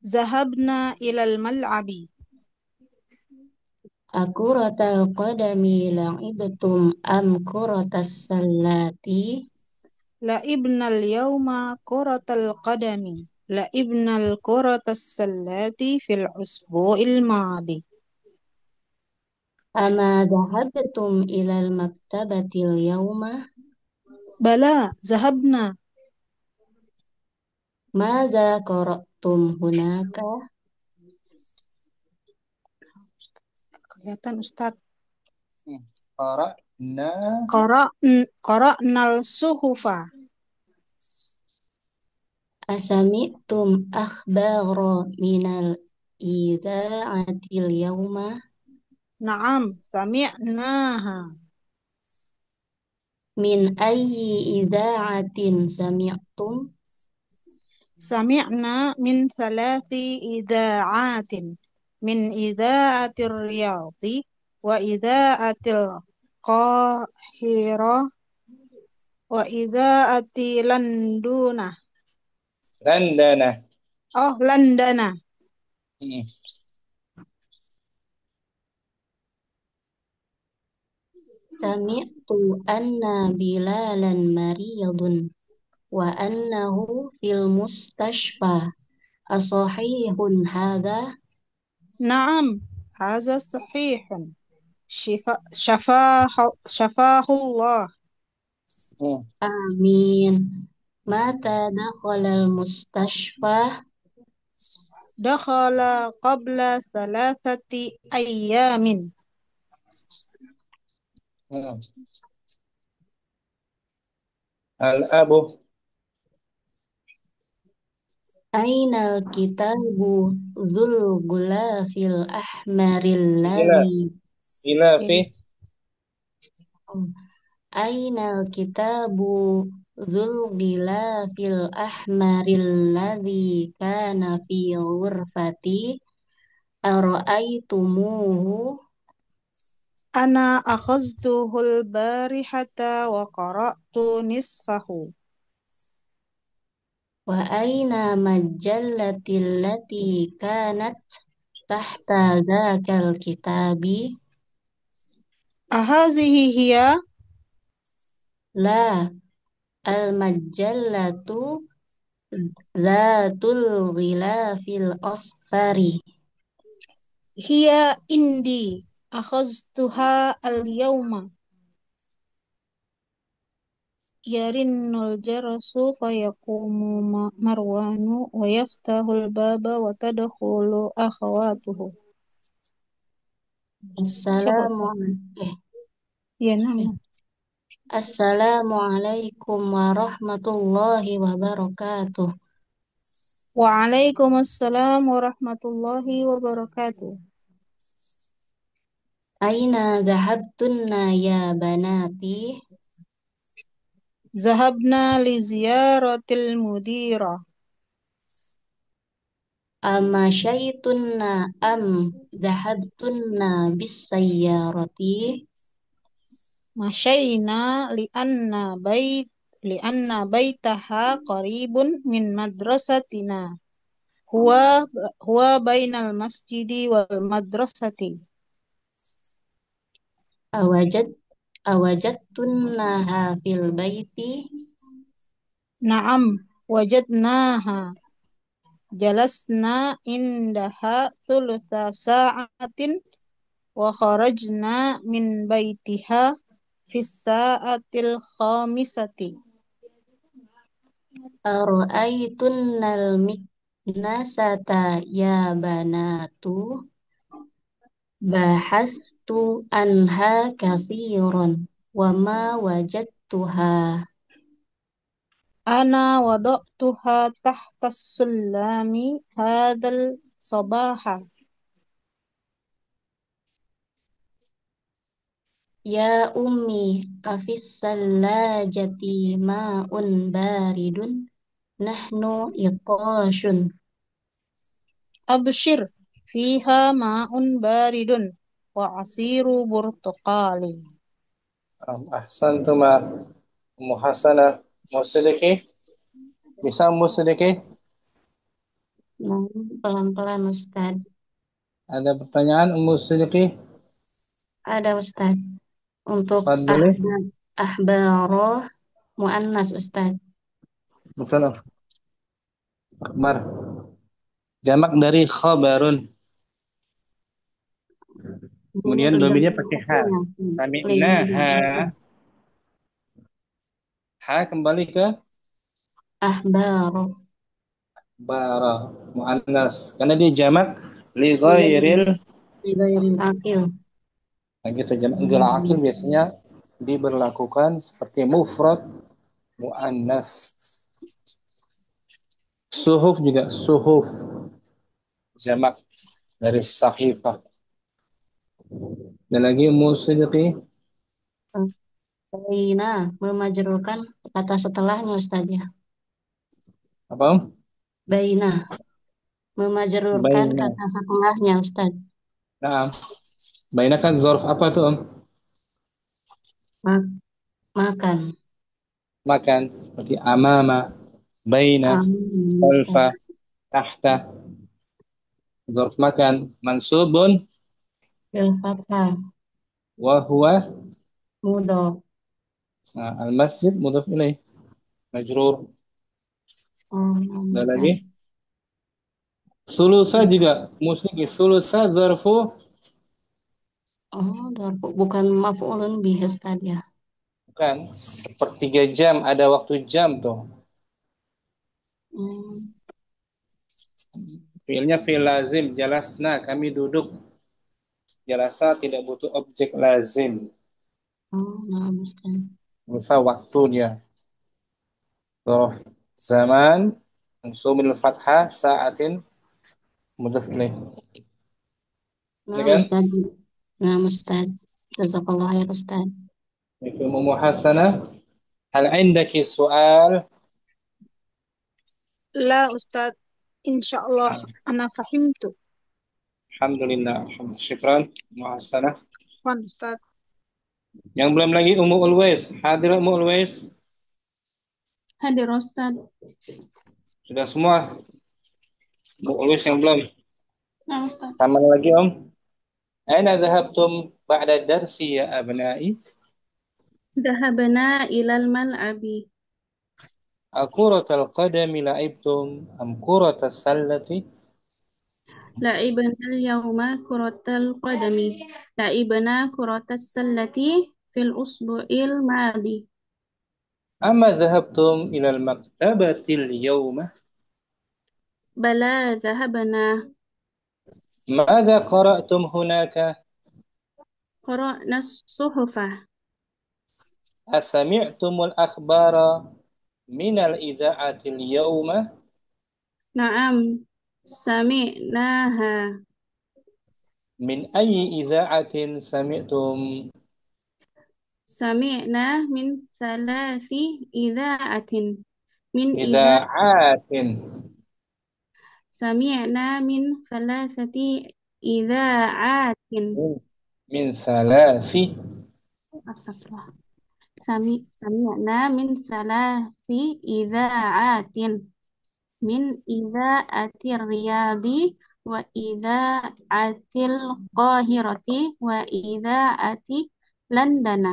Zahabna ilal mal'abi. Akuratal qadami la'ibtum am kuratas sallati? La'ibnal yawma kuratal qadami. La'ibnal kuratas sallati fil usbu'il madi. Ama zahabtum ilal maktabatil yawma? Bala, zahabna. Maza qara'tum hunaka? Kelihatan Ustaz. Qara'na. Qara'nal suhufa. Asami'tum akhbara minal idha'atil yawma? Naam, sami'naha. Min ayyi idha'atin sami'tum? Sami'na min salasi idha'atin. Min idha'atir riyadi wa idha'atil qahira wa idha'ati landuna. Landana. Oh, landana. Sami'tu anna bilalan mariyadun wa annahu fil mustashfa. Asahihun hadha? Naam, hadha sahihun. Syafahullah. Amin. Mata dakhalal mustashfa? Dakhala qabla thalathati ayyamin. Al-abu. Ainal kitabu dzul gulafil ahmaril ladzi Ilafi. Ainal kitabu dzul gulafil ahmaril ladzi kana fi ghurfati Ara'aitumuhu Ana akhaztuhul barihata wa qara'tu nisfahu. wa aina majallatil lati kanat tahta dzakal kitabi Ahazihi hiya? la al-majallatu Zatul ghilafil asfari. Hiya indi. Akhaztuha al-yawma. Yarinnul jarasu fayaqumu Marwanu wa yaftahul baba wa tadkhulu akhawatuhu. Siapa Ustaz? Ya, nama. Assalamualaikum warahmatullahi wabarakatuh. Waalaikumsalam warahmatullahi wabarakatuh. Aina dhahabtunna ya banati? Zahabna li ziyaratil mudira. Ama syaitunna am dhahabtunna bis sayyarati? Masyayna li'anna baitaha qaribun min madrasatina. Huwa bainal masjidi wal madrasati. Awajadtunnaha fil baiti? Naam, wajadnaha. Jalasna indaha thulutha sa'atin wa kharajna min baitiha fis sa'atil khamisati. Ara'aitunnal miknasata ya banatu? Bahastu anha katsiran wa ma wajadtuha. Ana wada'tuha tahtas sulami hadzal sabaha. Ya ummi afis sallajati ma'un baridun nahnu iqashun. Abshir fiha ma'un baridun wa asiru burtuqali. Ahsantuma Ummu Hasanah. Musidiki? Bisa Musidiki? Nah, pelan-pelan Ustaz. Ada pertanyaan Ummu Sidiki? Ada Ustaz. Untuk Fadli? ahbaroh muannas Ustaz. Betul. Akbar. Jamak dari khabarun. Kemudian domirnya pakai ha. Sami'na ha. Ha kembali ke ahbaroh. Bara muannas. Karena dia jamak li ghairil akil. Kita jamak ghil akil biasanya diberlakukan seperti mufrad muannas. Suhuf juga suhuf jamak dari sahifah. Dan lagi musidqi Baina memajrurkan kata setelahnya Ustaz ya. apa? Baina memajrurkan kata setelahnya Ustaz. Nah, baina kan zarf apa tuh Om? Makan. Makan seperti amama, baina, khalfa, tahta. Zarf makan mansubun Bil fathah. Wa huwa Mudhaf. Nah, al-masjid mudhaf ilaih majrur. Ada lagi? Sulusa juga musik sulusa zarfu. Zarfu bukan maf'ulun bih Ustaz ya. Bukan, sepertiga jam ada waktu jam tuh. Fiilnya fiil lazim, jalasna kami duduk. Jalasa tidak butuh objek lazim. Nah, Ustaz. Masa waktunya. Zarf zaman mansubul fathah sa'atin mudhaf ilaih. Nah, Ustaz. Nah, Ustaz. Jazakallah ya Ustaz. Itu muhassanah. Hal indaki soal? La Ustaz, insyaallah ana fahimtu. Alhamdulillah. Syukran. Muhassanah. Fun, Ustaz. Yang belum lagi Ummu Ulwais. Hadir Ummu Ulwais. Hadir Ustaz. Sudah semua. Ummu Ulwais yang belum. Nah, Ustaz. Sama lagi Om. Aina dhahabtum ba'da darsi ya abna'i? Dhahabna ilal mal'abi. Akuratal qadami la'ibtum am kuratas sallati? لعبنا اليوم كرة القدم. لعبنا كرة السلة في الأسبوع الماضي. Amma dhahabtum ilal maktabatil yawma? بلى ذهبنا. Mada qara'tum hunaka? قرأنا الصحف. Asami'tumul akhbara minal idha'atil yawma? نعم سمعناها. Min ayyi idha'atin sami'tum? سمعنا من ثلاث إذاعة. من Idha'atin. سمعنا من ثلاثة إذاعات. Min salasi. أستغفر الله. سمعنا من ثلاث إذاعات. من إذاعة الرياض وإذاعة القاهرة وإذاعة لندن.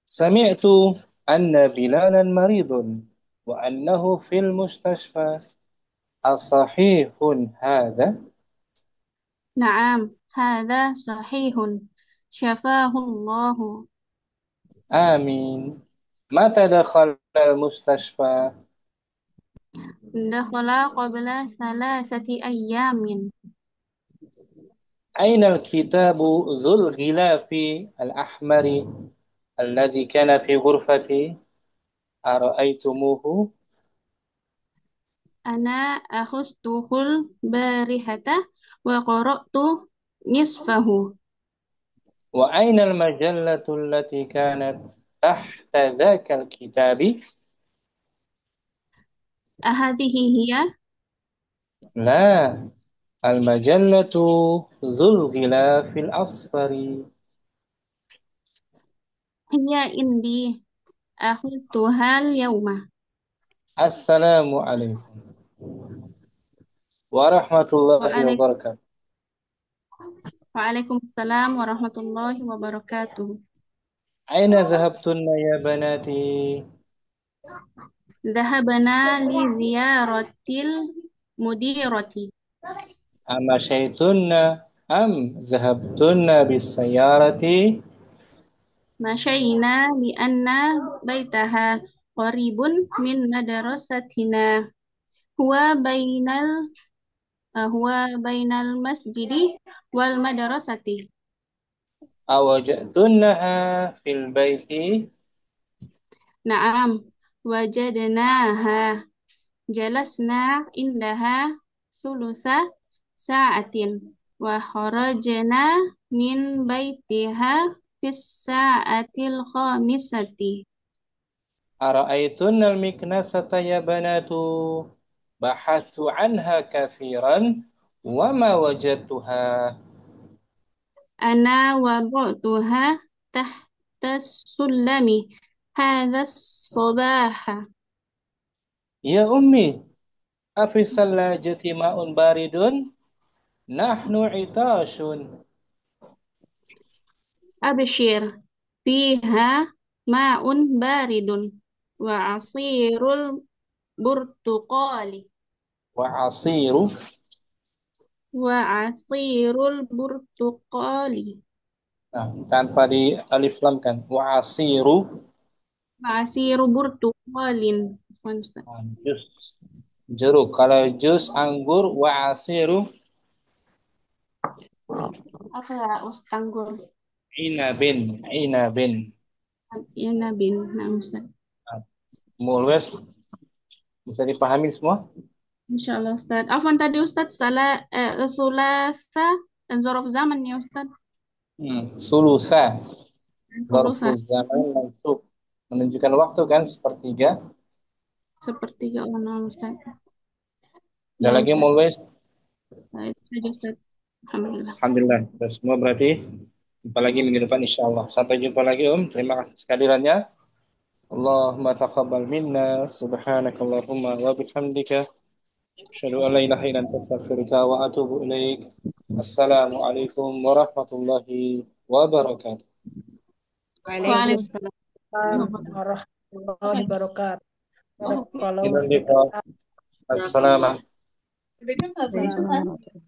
Sami'tu anna Bilalan maridun wa annahu fil mustashfa. Asahihun hadha? نعم هذا صحيح شفاه الله. Amin. Mata dakhala al-mustashfa? دخل قبل 3 أيام. Aina al-kitabu dhul ghilafi al-ahmari alladhi kana fi ghurfati? Ara'aytumuhu? أنا أخذته البارحة وقرأت نصفه. Wa aina al-majallatu allati kanat tahta dhaka al-kitabi? أهذه هي؟ La, al-majallatu dhul ghilafil asfari. هي عندي أخذتها اليوم. Assalamu alaikum warahmatullahi wabarakatuh. وعليكم السلام ورحمة الله وبركاته. Aina dhahabtunna ya banati? ذهبنا لزيارة المديرة. Ama syaitunna am dhahabtunna bis sayarati? مشينا لأن بيتها قريب من مدرستنا. هو بين هو بين المسجد والمدرسة. Awaja'tunnaha fil baiti? نعم وجدناها. جلسنا عندها ثلث ساعة وخرجنا من بيتها في الساعة الخامسة. Ara'aytunna al-miknasata ya banatu? Bahathu anha kathiran wa ma wajadtuha. أنا وضعتها تحت السلم هذا الصباح. Ya ummi, afi sallajati ma'un baridun? Nahnu itashun. أبشر فيها ماء بارد وعصير البرتقال. Wa وعصير البرتقال. Nah, tanpa di alif lam kan. وعصير برتقال. Jus jeruk. Kalau jus anggur wa'asiru Apa ya anggur? inabin. Inabin. Nah, Ustaz. Mulus bisa dipahami semua? Insyaallah Ustaz. Afwan tadi Ustaz salah sulasa zorof zaman ya Ustaz. Sulusa. Sulusa. Zarfuz zaman mansub. Menunjukkan waktu kan sepertiga. Sepertiga Ustaz. Ada lagi mulus Nah, itu saja Ustaz. Alhamdulillah. Alhamdulillah. Dan semua berarti jumpa lagi minggu depan insyaallah. Sampai jumpa lagi Om. Terima kasih sekalirannya. Allahumma taqabbal minna subhanakallahumma wa bihamdika asyhadu an la ilaha illa anta astaghfiruka wa atubu ilaik. Assalamualaikum warahmatullahi wabarakatuh. Waalaikumsalam. Warahmatullahi wabarakatuh. Barakallahu Ila fiik. liqa. Assalamualaikum. Assalamualaikum.